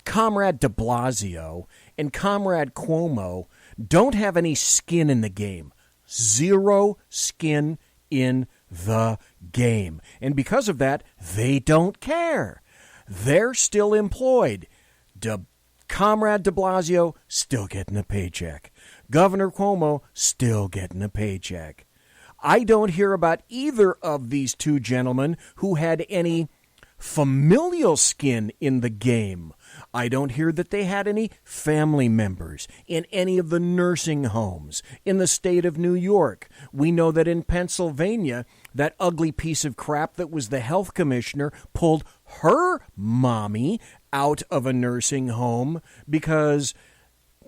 Speaker 4: Comrade de Blasio and Comrade Cuomo, don't have any skin in the game. Zero skin in the game. And because of that, they don't care. They're still employed. Comrade de Blasio still getting a paycheck. Governor Cuomo still getting a paycheck. I don't hear about either of these two gentlemen who had any familial skin in the game. I don't hear that they had any family members in any of the nursing homes in the state of New York. We know that in Pennsylvania, that ugly piece of crap that was the health commissioner pulled her mommy out of a nursing home because,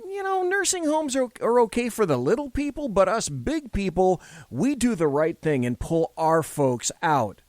Speaker 4: you know, nursing homes are okay for the little people, but us big people, we do the right thing and pull our folks out.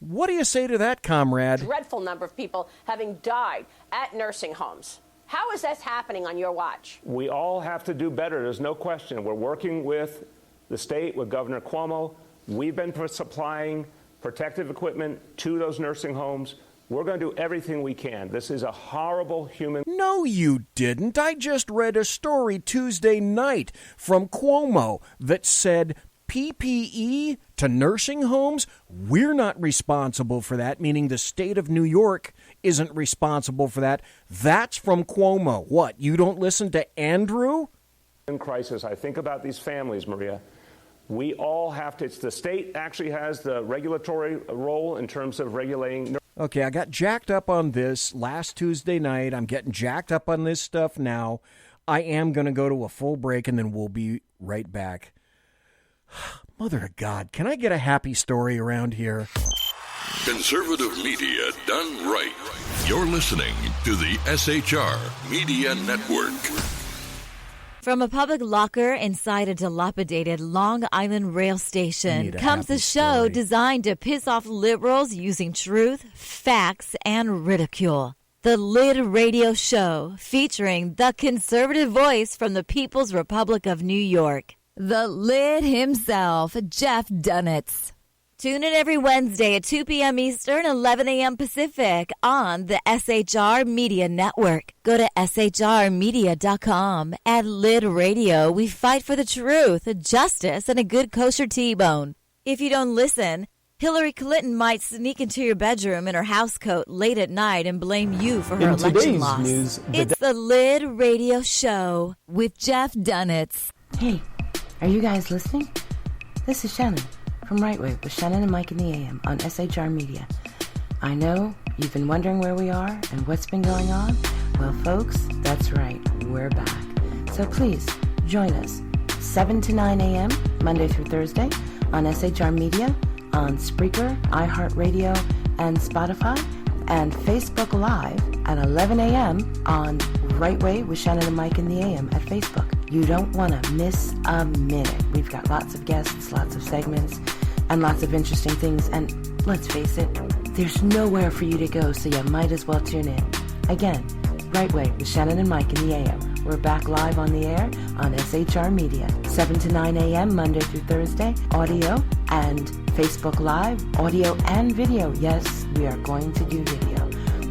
Speaker 4: What do you say to that, comrade?
Speaker 19: Dreadful number of people having died at nursing homes. How is that happening on your watch?
Speaker 21: We all have to do better. There's no question. We're working with the state, with Governor Cuomo. We've been supplying protective equipment to those nursing homes. We're going to do everything we can. This is a horrible human...
Speaker 4: No, you didn't. I just read a story Tuesday night from Cuomo that said PPE to nursing homes, we're not responsible for that, meaning the state of New York isn't responsible for that. That's from Cuomo. What, you don't listen to Andrew?
Speaker 21: In crisis, I think about these families, Maria. We all have to, the state actually has the regulatory role in terms of regulating.
Speaker 4: Okay, I got jacked up on this last Tuesday night. I'm getting jacked up on this stuff now. I am going to go to a full break, and then we'll be right back. Mother of God, can I get a happy story around here?
Speaker 16: Conservative media done right. You're listening to the SHR Media Network.
Speaker 9: From a public locker inside a dilapidated Long Island rail station comes a show designed to piss off liberals using truth, facts, and ridicule. The Lid Radio Show, featuring the conservative voice from the People's Republic of New York, the Lid himself, Jeff Dunitz. Tune in every Wednesday at 2 p.m. Eastern, 11 a.m. Pacific on the SHR Media Network. Go to shrmedia.com. At Lid Radio, we fight for the truth, justice, and a good kosher T-bone. If you don't listen, Hillary Clinton might sneak into your bedroom in her housecoat late at night and blame you for her election loss. It's the Lid Radio Show with Jeff Dunitz.
Speaker 10: Hey, are you guys listening? This is Shannon from Right Way with Shannon and Mike in the AM on SHR Media. I know you've been wondering where we are and what's been going on. Well, folks, that's right. We're back. So please join us 7 to 9 a.m. Monday through Thursday on SHR Media, on Spreaker, iHeartRadio, and Spotify, and Facebook Live at 11 a.m. on Right Way with Shannon and Mike in the AM at Facebook. You don't want to miss a minute. We've got lots of guests, lots of segments, and lots of interesting things. And let's face it, there's nowhere for you to go, so you might as well tune in. Again, Right Way with Shannon and Mike in the AM. We're back live on the air on SHR Media, 7 to 9 a.m. Monday through Thursday, audio and Facebook Live, audio and video. Yes, we are going to do video.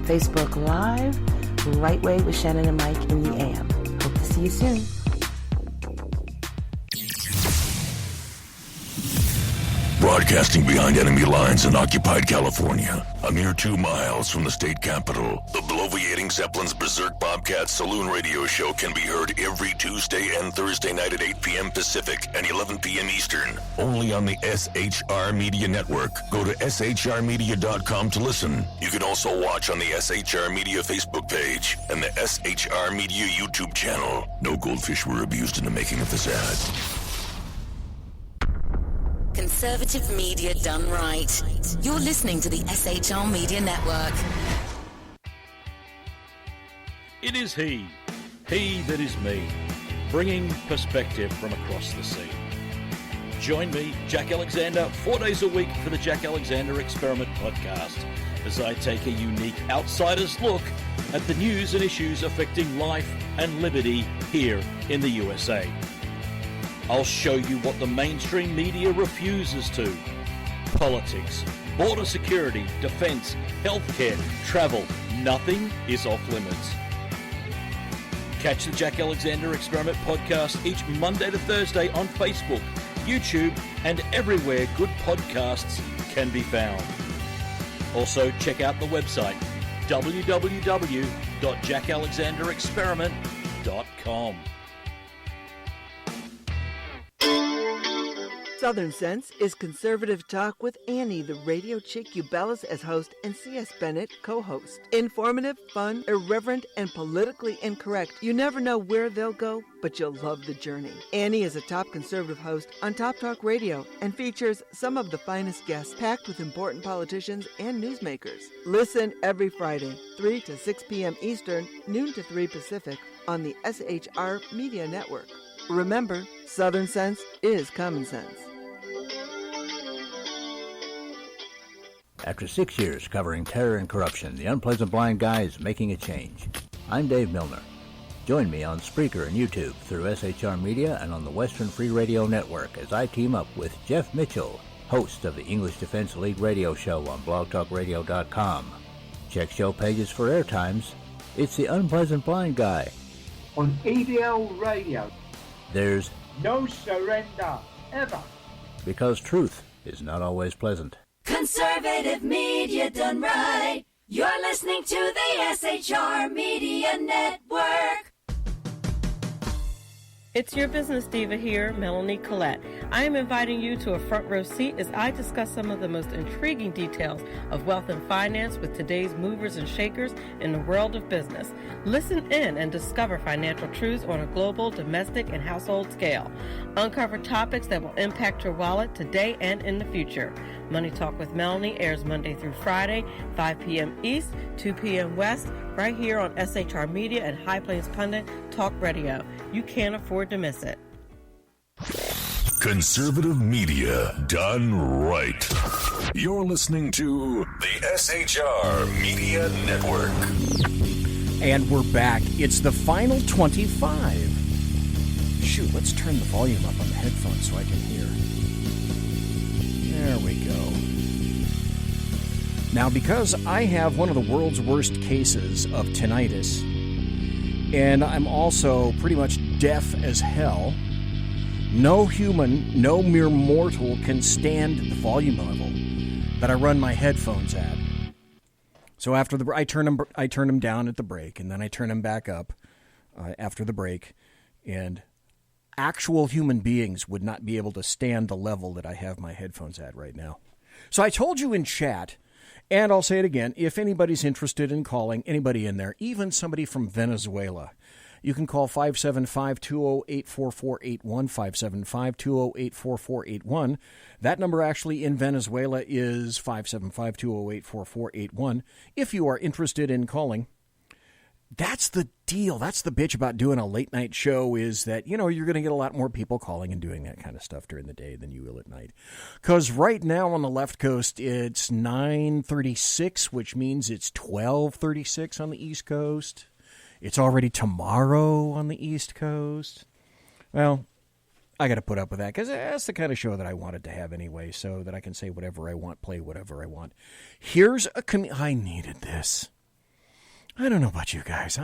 Speaker 10: Facebook Live, Right Way with Shannon and Mike in the AM. Hope to see you soon.
Speaker 16: Broadcasting behind enemy lines in occupied California, a mere 2 miles from the state capital, the bloviating Zeppelin's Berserk Bobcat Saloon radio show can be heard every Tuesday and Thursday night at 8 p.m. Pacific and 11 p.m. Eastern, only on the SHR Media Network. Go to shrmedia.com to listen. You can also watch on the SHR Media Facebook page and the SHR Media YouTube channel. No goldfish were abused in the making of this ad.
Speaker 6: Conservative media done right. You're listening to the SHR Media Network.
Speaker 11: It is he that is me, bringing perspective from across the sea. Join me, Jack Alexander, 4 days a week for the Jack Alexander Experiment podcast, as I take a unique outsider's look at the news and issues affecting life and liberty here in the USA. I'll show you what the mainstream media refuses to. Politics, border security, defense, healthcare, travel, nothing is off limits. Catch the Jack Alexander Experiment podcast each Monday to Thursday on Facebook, YouTube, and everywhere good podcasts can be found. Also, check out the website, www.jackalexanderexperiment.com.
Speaker 12: Southern Sense is conservative talk with Annie, the radio chick you bellows as host, and C.S. Bennett co-host. Informative, fun, irreverent, and politically incorrect. You never know where they'll go, but you'll love the journey. Annie is a top conservative host on Top Talk Radio and features some of the finest guests packed with important politicians and newsmakers. Listen every Friday, 3 to 6 p.m. Eastern, noon to 3 Pacific, on the SHR Media Network. Remember, Southern Sense is common sense.
Speaker 13: After 6 years covering terror and corruption, the unpleasant blind guy is making a change. I'm Dave Milner. Join me on Spreaker and YouTube through SHR Media and on the Western Free Radio Network as I team up with Jeff Mitchell, host of the English Defense Elite radio show on blogtalkradio.com. Check show pages for airtimes. It's the unpleasant blind guy.
Speaker 14: On ADL Radio.
Speaker 13: There's
Speaker 14: no surrender, ever.
Speaker 13: Because truth is not always pleasant.
Speaker 5: Conservative media done right. You're listening to the SHR Media Network.
Speaker 15: It's your business diva here, Melanie Collette. I am inviting you to a front row seat as I discuss some of the most intriguing details of wealth and finance with today's movers and shakers in the world of business. Listen in and discover financial truths on a global, domestic, and household scale. Uncover topics that will impact your wallet today and in the future. Money Talk with Melanie airs Monday through Friday, 5 p.m. East, 2 p.m. West, right here on SHR Media and High Plains Pundit Talk Radio. You can't afford to miss it.
Speaker 16: Conservative media done right. You're listening to the SHR Media Network.
Speaker 4: And we're back. It's the final 25. Shoot, let's turn the volume up on the headphones so I can hear. There we go. Now, because I have one of the world's worst cases of tinnitus, and I'm also pretty much deaf as hell, no human, no mere mortal can stand the volume level that I run my headphones at. So after I turn them down at the break, and then I turn them back up after the break, and actual human beings would not be able to stand the level that I have my headphones at right now. So I told you in chat, and I'll say it again, if anybody's interested in calling, anybody in there, even somebody from Venezuela, you can call 575-208-4481, 575-208-4481. That number actually in Venezuela is 575-208-4481. If you are interested in calling, that's the deal. That's the bitch about doing a late night show is that, you're going to get a lot more people calling and doing that kind of stuff during the day than you will at night. Because right now on the left coast, it's 9:36, which means it's 12:36 on the East Coast. It's already tomorrow on the East Coast. Well, I got to put up with that because that's the kind of show that I wanted to have anyway, so that I can say whatever I want, play whatever I want. Here's I needed this. I don't know about you guys.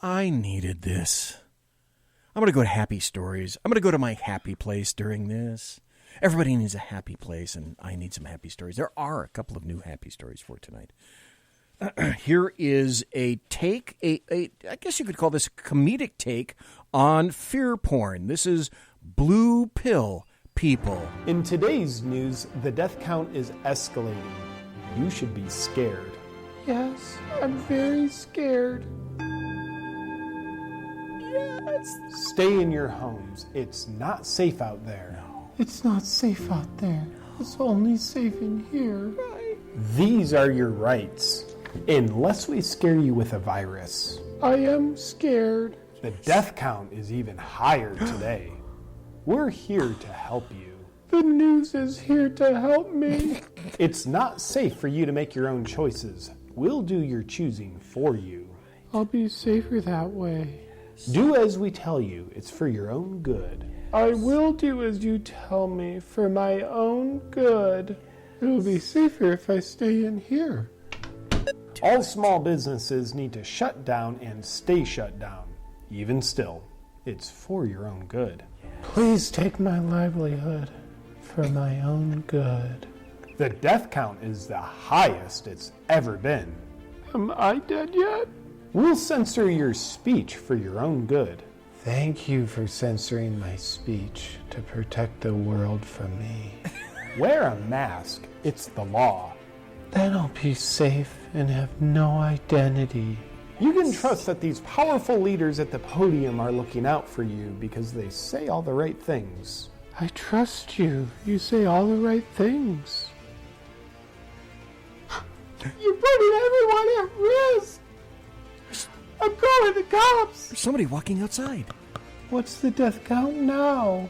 Speaker 4: I needed this. I'm going to go to Happy Stories. I'm going to go to my happy place during this. Everybody needs a happy place, and I need some happy stories. There are a couple of new happy stories for tonight. Here is a take, I guess you could call this a comedic take on fear porn. This is Blue Pill People.
Speaker 7: In today's news, the death count is escalating. You should be scared.
Speaker 22: Yes, I'm very scared. Yes.
Speaker 7: Stay in your homes. It's not safe out there.
Speaker 22: No. It's not safe out there. It's only safe in here. Right.
Speaker 7: These are your rights. Unless we scare you with a virus.
Speaker 22: I am scared.
Speaker 7: The death count is even higher today. We're here to help you.
Speaker 22: The news is here to help me.
Speaker 7: It's not safe for you to make your own choices. We'll do your choosing for you.
Speaker 22: I'll be safer that way.
Speaker 7: Do as we tell you. It's for your own good.
Speaker 22: I will do as you tell me for my own good. It'll be safer if I stay in here.
Speaker 7: All small businesses need to shut down and stay shut down. Even still, it's for your own good.
Speaker 22: Please take my livelihood for my own good.
Speaker 7: The death count is the highest it's ever been.
Speaker 22: Am I dead yet?
Speaker 7: We'll censor your speech for your own good.
Speaker 22: Thank you for censoring my speech to protect the world from me.
Speaker 7: Wear a mask. It's the law.
Speaker 22: Then I'll be safe and have no identity.
Speaker 7: You can trust that these powerful leaders at the podium are looking out for you because they say all the right things.
Speaker 22: I trust you. You say all the right things. You're putting everyone at risk. I'm calling the cops.
Speaker 4: There's somebody walking outside.
Speaker 22: What's the death count now?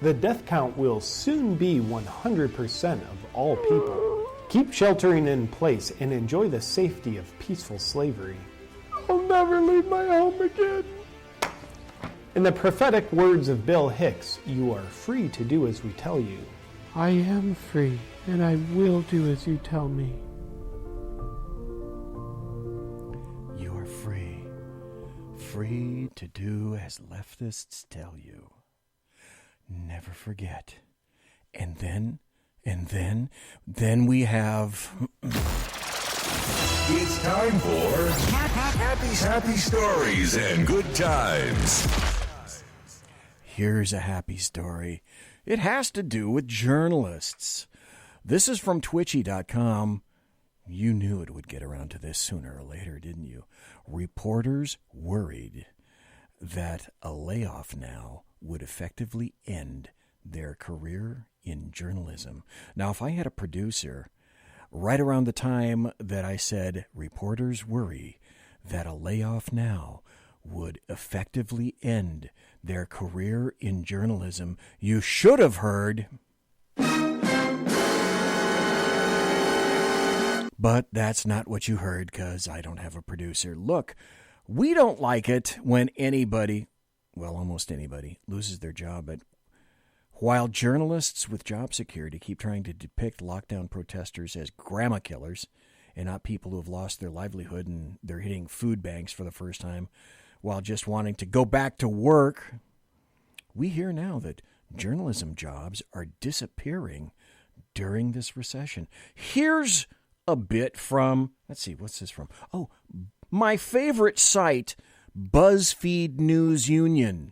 Speaker 7: The death count will soon be 100% of all people. Keep sheltering in place and enjoy the safety of peaceful slavery.
Speaker 22: I'll never leave my home again.
Speaker 7: In the prophetic words of Bill Hicks, you are free to do as we tell you.
Speaker 22: I am free, and I will do as you tell me.
Speaker 4: You are free. Free to do as leftists tell you. Never forget. And then we have...
Speaker 16: It's time for Happy Stories and Good Times.
Speaker 4: Here's a happy story. It has to do with journalists. This is from Twitchy.com. You knew it would get around to this sooner or later, didn't you? Reporters worried that a layoff now would effectively end their career in journalism. Now, if I had a producer right around the time that I said reporters worry that a layoff now would effectively end their career in journalism, you should have heard. But that's not what you heard, because I don't have a producer. Look, we don't like it when anybody, well, almost anybody, loses their job. But while journalists with job security keep trying to depict lockdown protesters as grandma killers and not people who have lost their livelihood and they're hitting food banks for the first time while just wanting to go back to work, we hear now that journalism jobs are disappearing during this recession. Here's a bit from, let's see, what's this from? Oh, my favorite site, BuzzFeed News Union.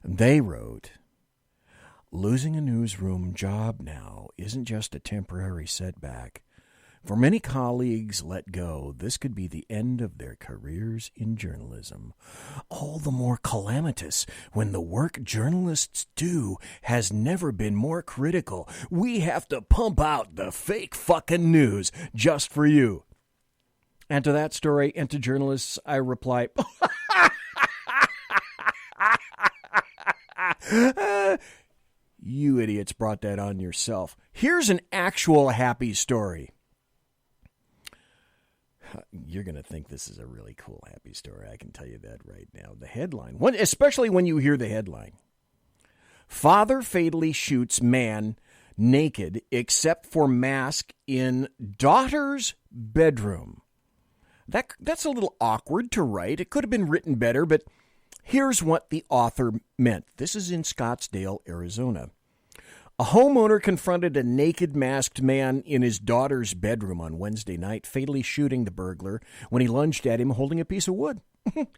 Speaker 4: They wrote, losing a newsroom job now isn't just a temporary setback. For many colleagues let go, this could be the end of their careers in journalism. All the more calamitous when the work journalists do has never been more critical. We have to pump out the fake fucking news just for you. And to that story and to journalists, I reply, you idiots brought that on yourself. Here's an actual happy story. You're going to think this is a really cool, happy story. I can tell you that right now. The headline, especially when you hear the headline. Father fatally shoots man naked except for mask in daughter's bedroom. That's a little awkward to write. It could have been written better, but here's what the author meant. This is in Scottsdale, Arizona. A homeowner confronted a naked, masked man in his daughter's bedroom on Wednesday night, fatally shooting the burglar when he lunged at him holding a piece of wood.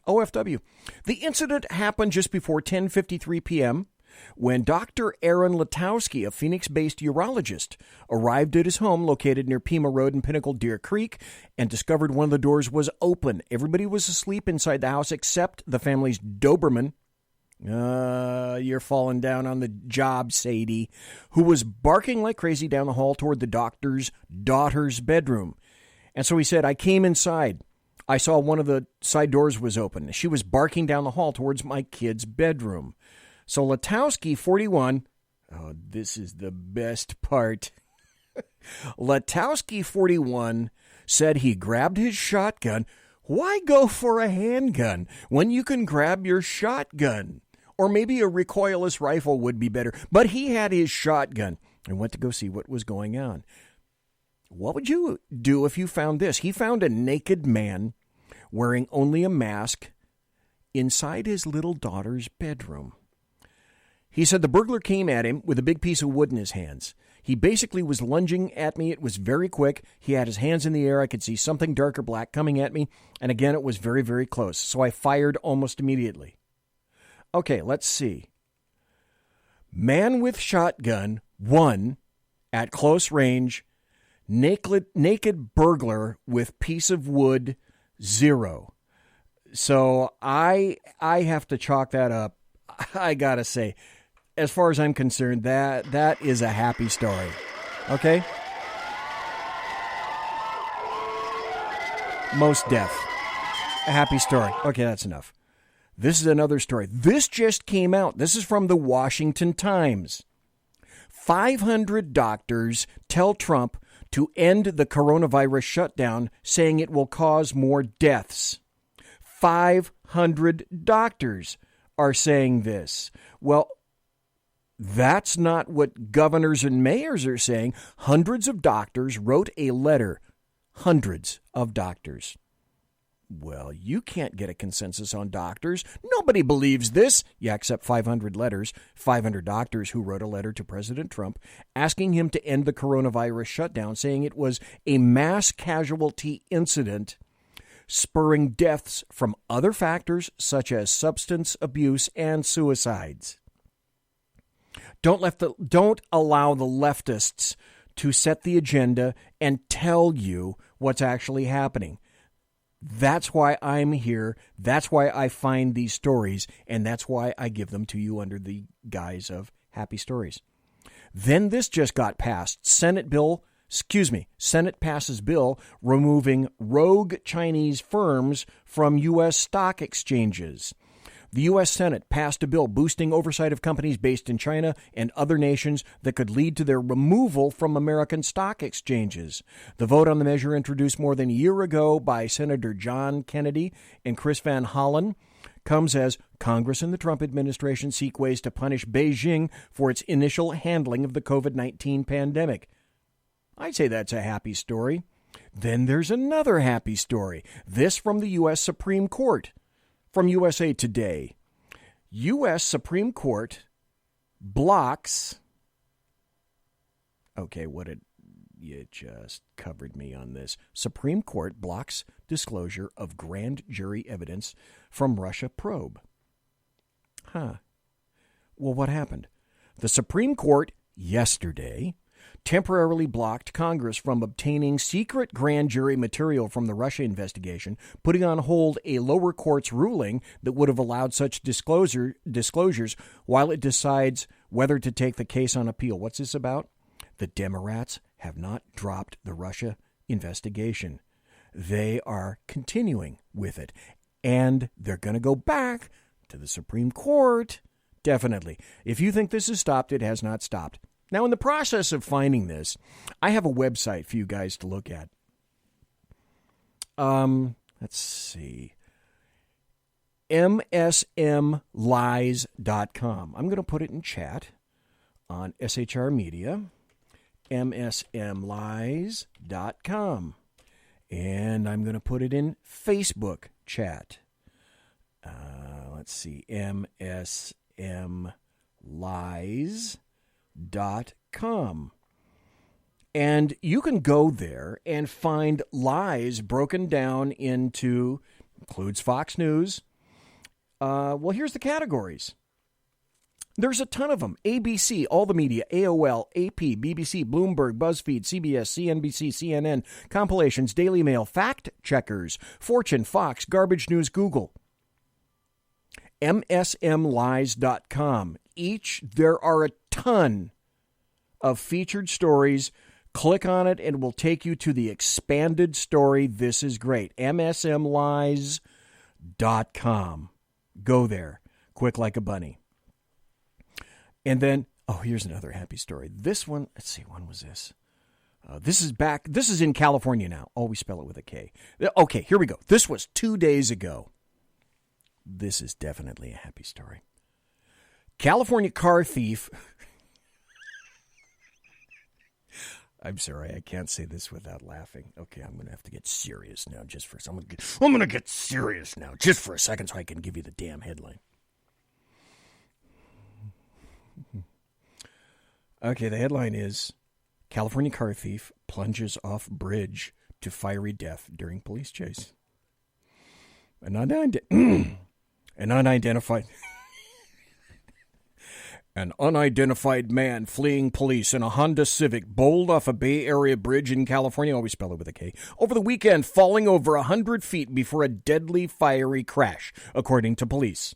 Speaker 4: OFW. The incident happened just before 10:53 p.m. when Dr. Aaron Latowski, a Phoenix-based urologist, arrived at his home located near Pima Road and Pinnacle Deer Creek and discovered one of the doors was open. Everybody was asleep inside the house except the family's Doberman. You're falling down on the job, Sadie, who was barking like crazy down the hall toward the doctor's daughter's bedroom. And so he said, I came inside. I saw one of the side doors was open. She was barking down the hall towards my kid's bedroom. So Latowski, 41, this is the best part. Latowski, 41, said he grabbed his shotgun. Why go for a handgun when you can grab your shotgun? Or maybe a recoilless rifle would be better. But he had his shotgun and went to go see what was going on. What would you do if you found this? He found a naked man wearing only a mask inside his little daughter's bedroom. He said the burglar came at him with a big piece of wood in his hands. He basically was lunging at me. It was very quick. He had his hands in the air. I could see something dark or black coming at me. And again, it was very, very close. So I fired almost immediately. Okay, let's see. Man with shotgun, 1, at close range. Naked burglar with piece of wood, 0. So I have to chalk that up. I gotta say, as far as I'm concerned, that is a happy story. Okay? Most deaf. A happy story. Okay, that's enough. This is another story. This just came out. This is from the Washington Times. 500 doctors tell Trump to end the coronavirus shutdown, saying it will cause more deaths. 500 doctors are saying this. Well, that's not what governors and mayors are saying. Hundreds of doctors wrote a letter. Hundreds of doctors. Well, you can't get a consensus on doctors. Nobody believes this. Yeah, except 500 letters, 500 doctors who wrote a letter to President Trump asking him to end the coronavirus shutdown, saying it was a mass casualty incident spurring deaths from other factors such as substance abuse and suicides. Don't allow the leftists to set the agenda and tell you what's actually happening. That's why I'm here. That's why I find these stories, and that's why I give them to you under the guise of happy stories. Then this just got passed. Senate passes bill removing rogue Chinese firms from U.S. stock exchanges. The U.S. Senate passed a bill boosting oversight of companies based in China and other nations that could lead to their removal from American stock exchanges. The vote on the measure, introduced more than a year ago by Senator John Kennedy and Chris Van Hollen, comes as Congress and the Trump administration seek ways to punish Beijing for its initial handling of the COVID-19 pandemic. I'd say that's a happy story. Then there's another happy story. This from the U.S. Supreme Court. From USA Today, U.S. Supreme Court blocks... Okay, you just covered me on this. Supreme Court blocks disclosure of grand jury evidence from Russia probe. Well, what happened? The Supreme Court yesterday temporarily blocked Congress from obtaining secret grand jury material from the Russia investigation, putting on hold a lower court's ruling that would have allowed such disclosures while it decides whether to take the case on appeal. What's this about? The Democrats have not dropped the Russia investigation. They are continuing with it, and they're going to go back to the Supreme Court. Definitely. If you think this has stopped, it has not stopped. Now, in the process of finding this, I have a website for you guys to look at. Let's see. msmlies.com. I'm going to put it in chat on SHR Media. msmlies.com. And I'm going to put it in Facebook chat. Let's see. msmlies.com. And you can go there and find lies broken down into, includes Fox News. Well, here's the categories. There's a ton of them. ABC, all the media, AOL, AP, BBC, Bloomberg, BuzzFeed, CBS, CNBC, CNN, compilations, Daily Mail, fact checkers, Fortune, Fox, Garbage News, Google. msmlies.com. There are a ton of featured stories. Click on it and it will take you to the expanded story. This is great. msmlies.com. Go there. Quick like a bunny. And then, here's another happy story. This one, let's see, when was this? This is in California now. We spell it with a K. Okay, here we go. This was 2 days ago. This is definitely a happy story. California car thief. I'm sorry, I can't say this without laughing. Okay, I'm going to have to get serious now just for a second. I'm going to get serious now just for a second so I can give you the damn headline. Okay, the headline is California car thief plunges off bridge to fiery death during police chase. An unidentified man fleeing police in a Honda Civic bowled off a Bay Area bridge in California, always spell it with a K, over the weekend, falling over 100 feet before a deadly fiery crash, according to police.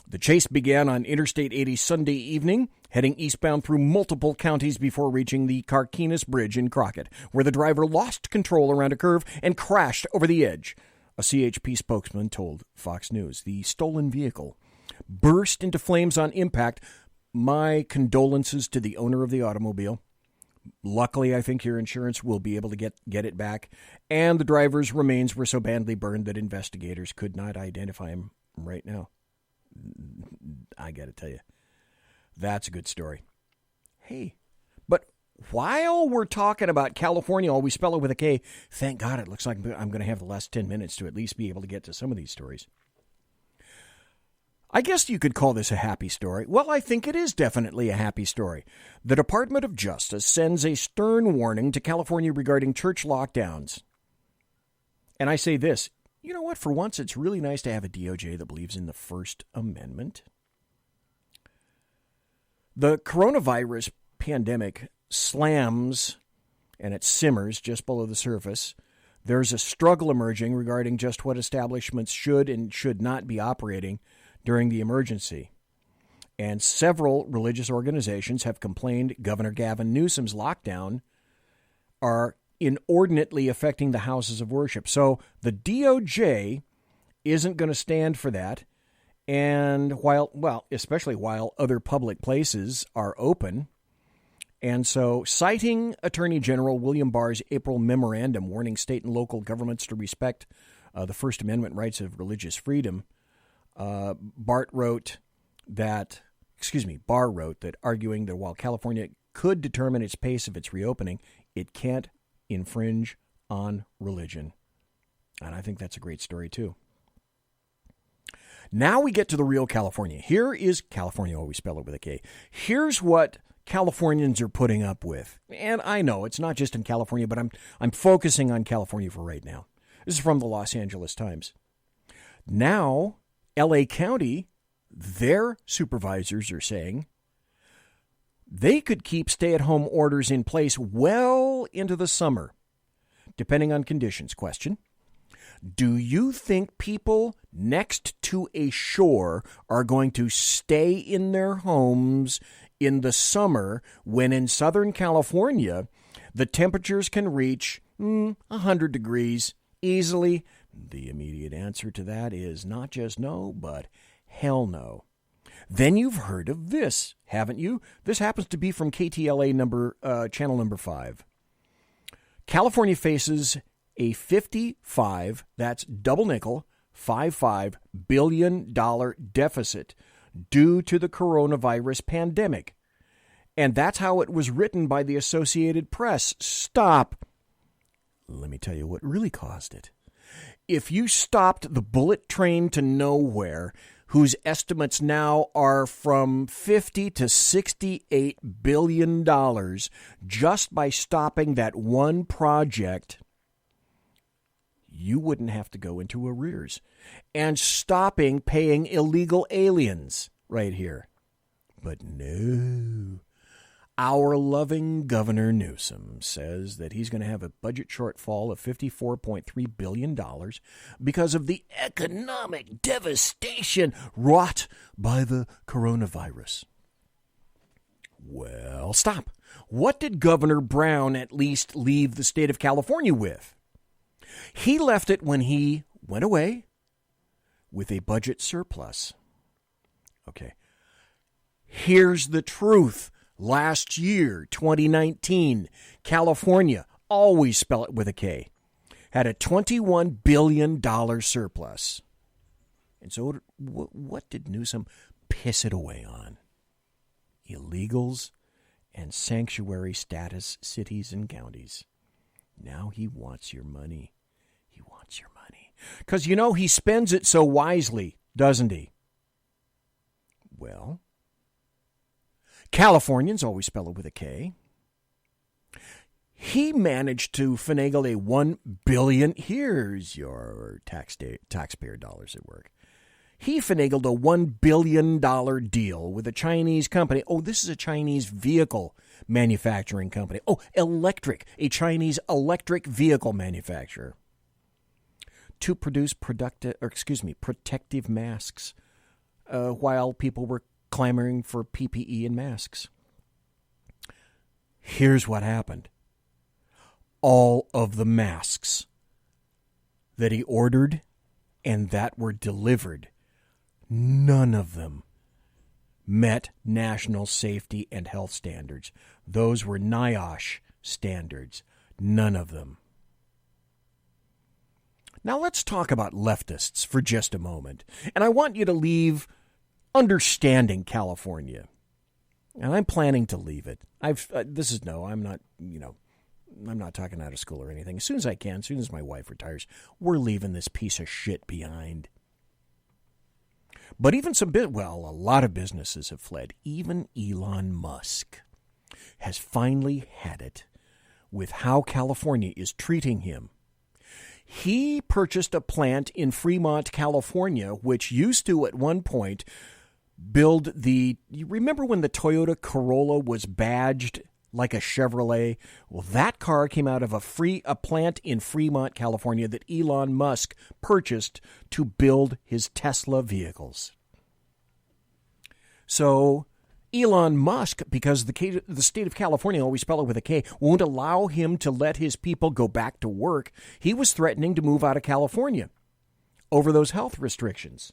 Speaker 4: The chase began on Interstate 80 Sunday evening, heading eastbound through multiple counties before reaching the Carquinez Bridge in Crockett, where the driver lost control around a curve and crashed over the edge. A CHP spokesman told Fox News the stolen vehicle burst into flames on impact. My condolences to the owner of the automobile. Luckily, I think your insurance will be able to get it back. And the driver's remains were so badly burned that investigators could not identify him right now. I got to tell you, that's a good story. Hey, but while we're talking about California, we spell it with a K, thank God it looks like I'm going to have the last 10 minutes to at least be able to get to some of these stories. I guess you could call this a happy story. Well, I think it is definitely a happy story. The Department of Justice sends a stern warning to California regarding church lockdowns. And I say this, You know what? For once, it's really nice to have a DOJ that believes in the First Amendment. The coronavirus pandemic slams and it simmers just below the surface. There's a struggle emerging regarding just what establishments should and should not be operating during the emergency. And several religious organizations have complained Governor Gavin Newsom's lockdown are inordinately affecting the houses of worship. So the DOJ isn't going to stand for that. And especially while other public places are open. And so, citing Attorney General William Barr's April memorandum warning state and local governments to respect the First Amendment rights of religious freedom, Barr wrote that, arguing that while California could determine its pace of its reopening, it can't infringe on religion. And I think that's a great story, too. Now we get to the real California. Here is California, always spell it with a K. Here's what Californians are putting up with. And I know it's not just in California, but I'm focusing on California for right now. This is from the Los Angeles Times. Now, L.A. County, their supervisors are saying they could keep stay-at-home orders in place well into the summer, depending on conditions. Question: do you think people next to a shore are going to stay in their homes in the summer when in Southern California the temperatures can reach 100 degrees easily? The immediate answer to that is not just no, but hell no. Then you've heard of this, haven't you? This happens to be from KTLA channel number 5. California faces a 55, that's double nickel, $55 billion deficit due to the coronavirus pandemic. And that's how it was written by the Associated Press. Stop. Let me tell you what really caused it. If you stopped the bullet train to nowhere, whose estimates now are from $50 to $68 billion just by stopping that one project, you wouldn't have to go into arrears. And stopping paying illegal aliens right here. But no. Our loving Governor Newsom says that he's going to have a budget shortfall of $54.3 billion because of the economic devastation wrought by the coronavirus. Well, stop. What did Governor Brown at least leave the state of California with? He left it when he went away with a budget surplus. Okay. Here's the truth. Last year, 2019, California, always spell it with a K, had a $21 billion surplus. And so what did Newsom piss it away on? Illegals and sanctuary status cities and counties. Now he wants your money. He wants your money. Because, he spends it so wisely, doesn't he? Well, Californians always spell it with a K. He managed to finagle a $1 billion. Here's your taxpayer dollars at work. He finagled a $1 billion deal with a Chinese company. Oh, this is a Chinese vehicle manufacturing company. Oh, a Chinese electric vehicle manufacturer. To produce protective masks while people were clamoring for PPE and masks. Here's what happened. All of the masks that he ordered and that were delivered, none of them met national safety and health standards. Those were NIOSH standards. None of them. Now let's talk about leftists for just a moment. And I want you to leave understanding California. And I'm planning to leave it. I'm not talking out of school or anything. As soon as I can, as soon as my wife retires, we're leaving this piece of shit behind. But even a lot of businesses have fled. Even Elon Musk has finally had it with how California is treating him. He purchased a plant in Fremont, California, which used to, at one point, build you remember when the Toyota Corolla was badged like a Chevrolet? Well, that car came out of a plant in Fremont, California that Elon Musk purchased to build his Tesla vehicles. So Elon Musk, because the state of California, always spelled it with a K, won't allow him to let his people go back to work. He was threatening to move out of California over those health restrictions.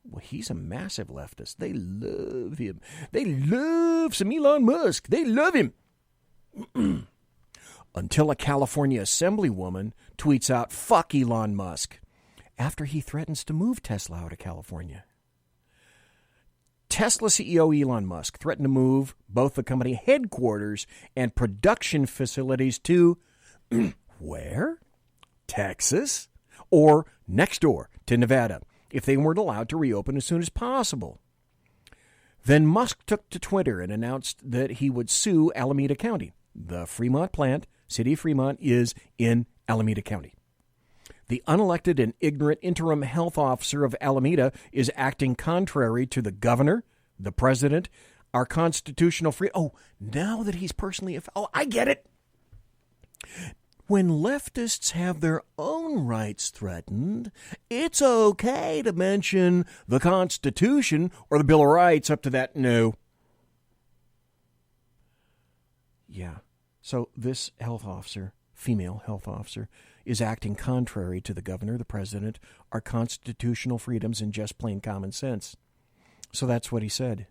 Speaker 4: Well, he's a massive leftist. They love him. They love some Elon Musk. They love him. Until a California assemblywoman tweets out, "Fuck Elon Musk," after he threatens to move Tesla out of California. Tesla CEO Elon Musk threatened to move both the company headquarters and production facilities to where? Texas, or next door to Nevada, if they weren't allowed to reopen as soon as possible. Then Musk took to Twitter and announced that he would sue Alameda County. The Fremont plant, city of Fremont, is in Alameda County. The unelected and ignorant interim health officer of Alameda is acting contrary to the governor, the president, our constitutional free... Oh, now that he's personally... Oh, I get it. When leftists have their own rights threatened, it's okay to mention the Constitution or the Bill of Rights. Up to that, no. Yeah. So this health officer, female health officer, is acting contrary to the governor, the president, our constitutional freedoms, and just plain common sense. So that's what he said.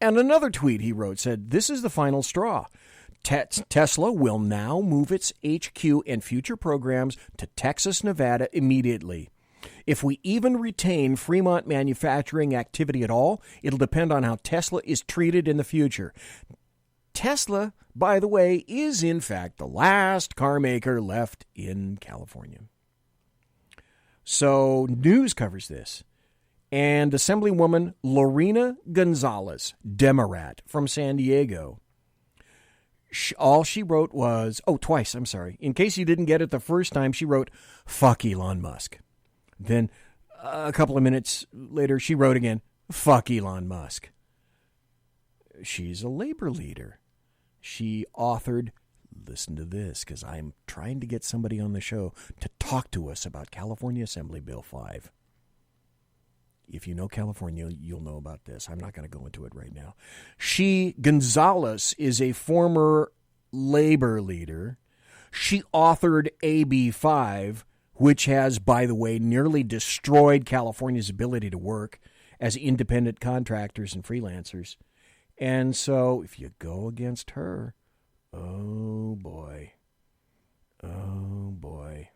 Speaker 4: And another tweet he wrote said, "This is the final straw. Tesla will now move its HQ and future programs to Texas, Nevada immediately. If we even retain Fremont manufacturing activity at all, it'll depend on how Tesla is treated in the future." Tesla, by the way, is in fact the last car maker left in California. So news covers this. And Assemblywoman Lorena Gonzalez, Democrat from San Diego, all she wrote was, twice, I'm sorry. In case you didn't get it the first time, she wrote, "Fuck Elon Musk." Then a couple of minutes later, she wrote again, "Fuck Elon Musk." She's a labor leader. She authored, listen to this, because I'm trying to get somebody on the show to talk to us about California Assembly Bill 5. If you know California, you'll know about this. I'm not going to go into it right now. Gonzalez, is a former labor leader. She authored AB 5, which has, by the way, nearly destroyed California's ability to work as independent contractors and freelancers. And so if you go against her, oh boy. Oh boy.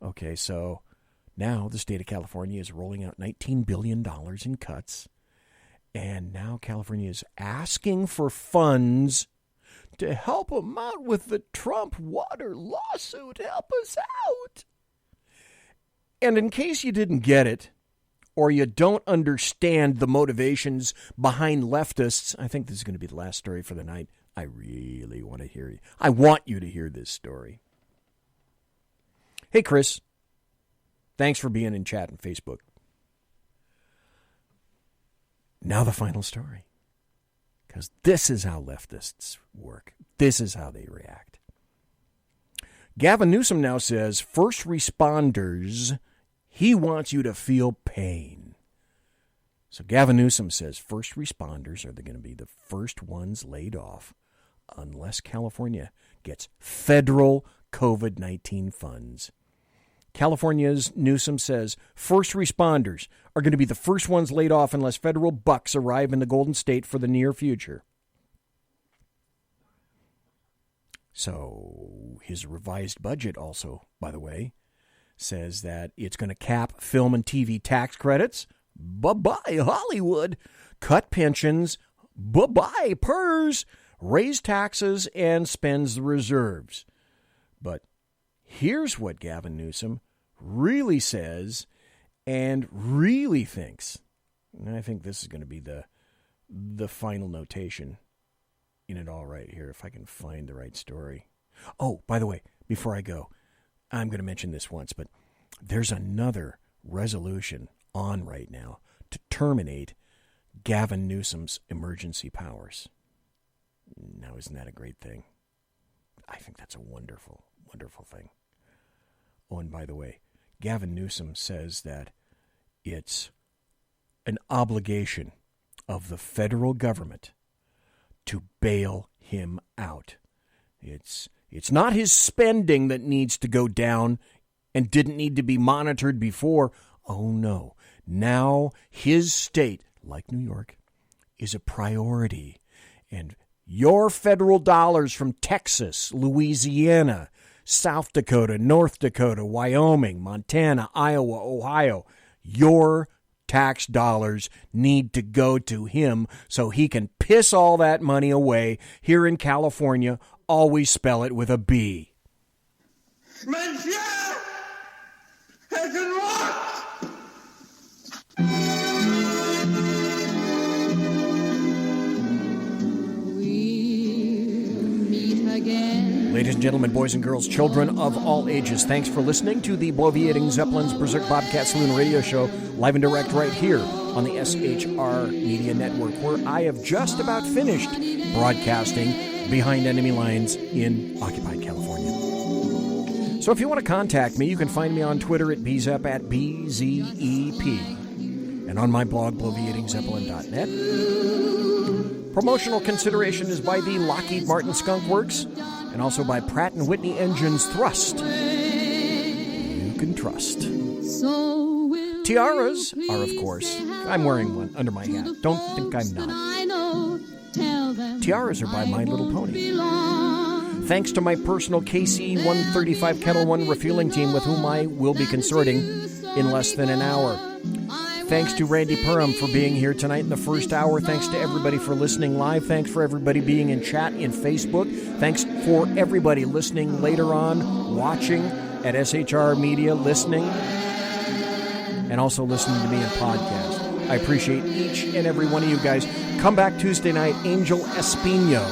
Speaker 4: Okay, so now the state of California is rolling out $19 billion in cuts. And now California is asking for funds to help them out with the Trump water lawsuit. Help us out. And in case you didn't get it, or you don't understand the motivations behind leftists, I think this is going to be the last story for the night. I really want to hear you. I want you to hear this story. Hey, Chris. Thanks for being in chat and Facebook. Now the final story. Because this is how leftists work. This is how they react. Gavin Newsom now says, first responders, he wants you to feel pain. So Gavin Newsom says first responders are going to be the first ones laid off unless California gets federal COVID-19 funds. California's Newsom says first responders are going to be the first ones laid off unless federal bucks arrive in the Golden State for the near future. So his revised budget also, by the way, says that it's going to cap film and TV tax credits. Bye-bye, Hollywood. Cut pensions. Bye-bye, PERS. Raise taxes and spends the reserves. But here's what Gavin Newsom really says and really thinks. And I think this is going to be the final notation in it all right here, if I can find the right story. Oh, by the way, before I go, I'm going to mention this once, but there's another resolution on right now to terminate Gavin Newsom's emergency powers. Now, isn't that a great thing? I think that's a wonderful, wonderful thing. Oh, and by the way, Gavin Newsom says that it's an obligation of the federal government to bail him out. It's not his spending that needs to go down and didn't need to be monitored before. Oh, no. Now his state, like New York, is a priority. And your federal dollars from Texas, Louisiana, South Dakota, North Dakota, Wyoming, Montana, Iowa, Ohio, your tax dollars need to go to him so he can piss all that money away. Here in California, always spell it with a B.
Speaker 3: Monsieur has unlocked!
Speaker 4: Ladies and gentlemen, boys and girls, children of all ages, thanks for listening to the Bloviating Zeppelin's Berserk Bobcat Saloon radio show, live and direct right here on the SHR Media Network, where I have just about finished broadcasting behind enemy lines in occupied California. So if you want to contact me, you can find me on Twitter at bzep at BZEP, and on my blog, bloviatingzeppelin.net. Promotional consideration is by the Lockheed Martin Skunk Works, and also by Pratt & Whitney Engines Thrust. You can trust. Tiaras are, of course, I'm wearing one under my hat. Don't think I'm not. Tiaras are by My Little Pony. Thanks to my personal KC-135 Kettle 1 refueling team with whom I will be consorting in less than an hour. Thanks to Randy PURHAM for being here tonight in the first hour. Thanks to everybody for listening live. Thanks for everybody being in chat in Facebook. Thanks for everybody listening later on, watching at SHR Media, listening, and also listening to me in podcast. I appreciate each and every one of you guys. Come back Tuesday night, Angel Espino.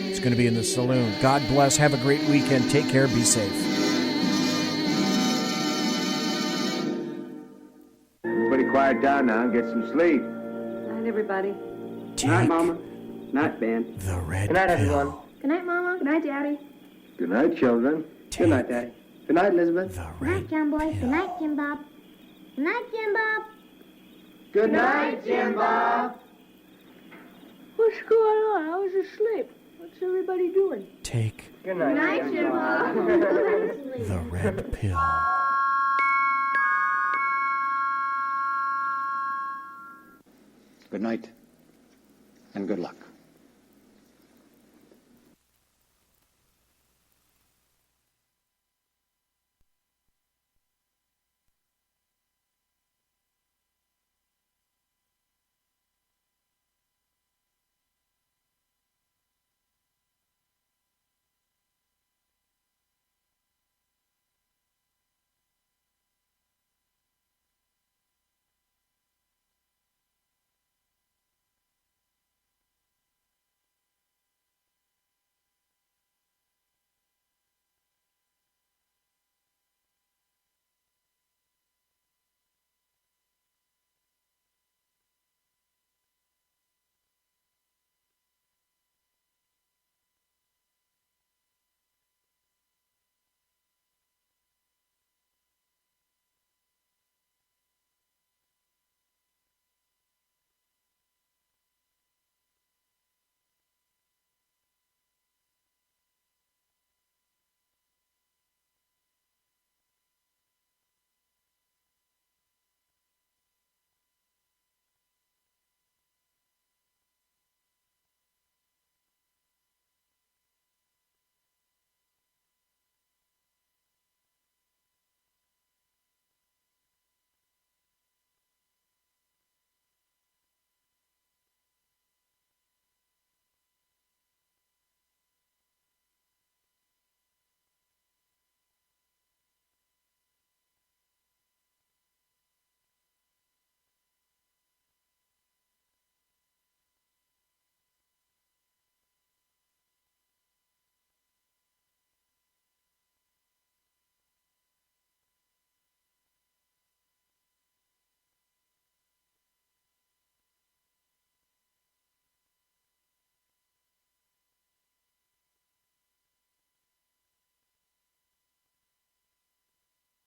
Speaker 4: It's going to be in the Saloon. God bless. Have a great weekend. Take care. Be safe.
Speaker 2: Quiet down now and get some sleep.
Speaker 8: Night, everybody.
Speaker 2: Good night, Mama. Night, Ben.
Speaker 4: The red
Speaker 2: Good night, everyone.
Speaker 8: Good night, Mama. Good night, Daddy.
Speaker 2: Good night, children. Good night, Daddy. Good night, Elizabeth.
Speaker 8: Good night, John Boy. Good night, Jim Bob. Good night, Jim Bob.
Speaker 2: Good night, Jim Bob.
Speaker 8: What's going on? I was asleep. What's everybody doing?
Speaker 4: Take
Speaker 2: Good night,
Speaker 8: Jim Bob.
Speaker 4: the red pill.
Speaker 23: Good night, and good luck.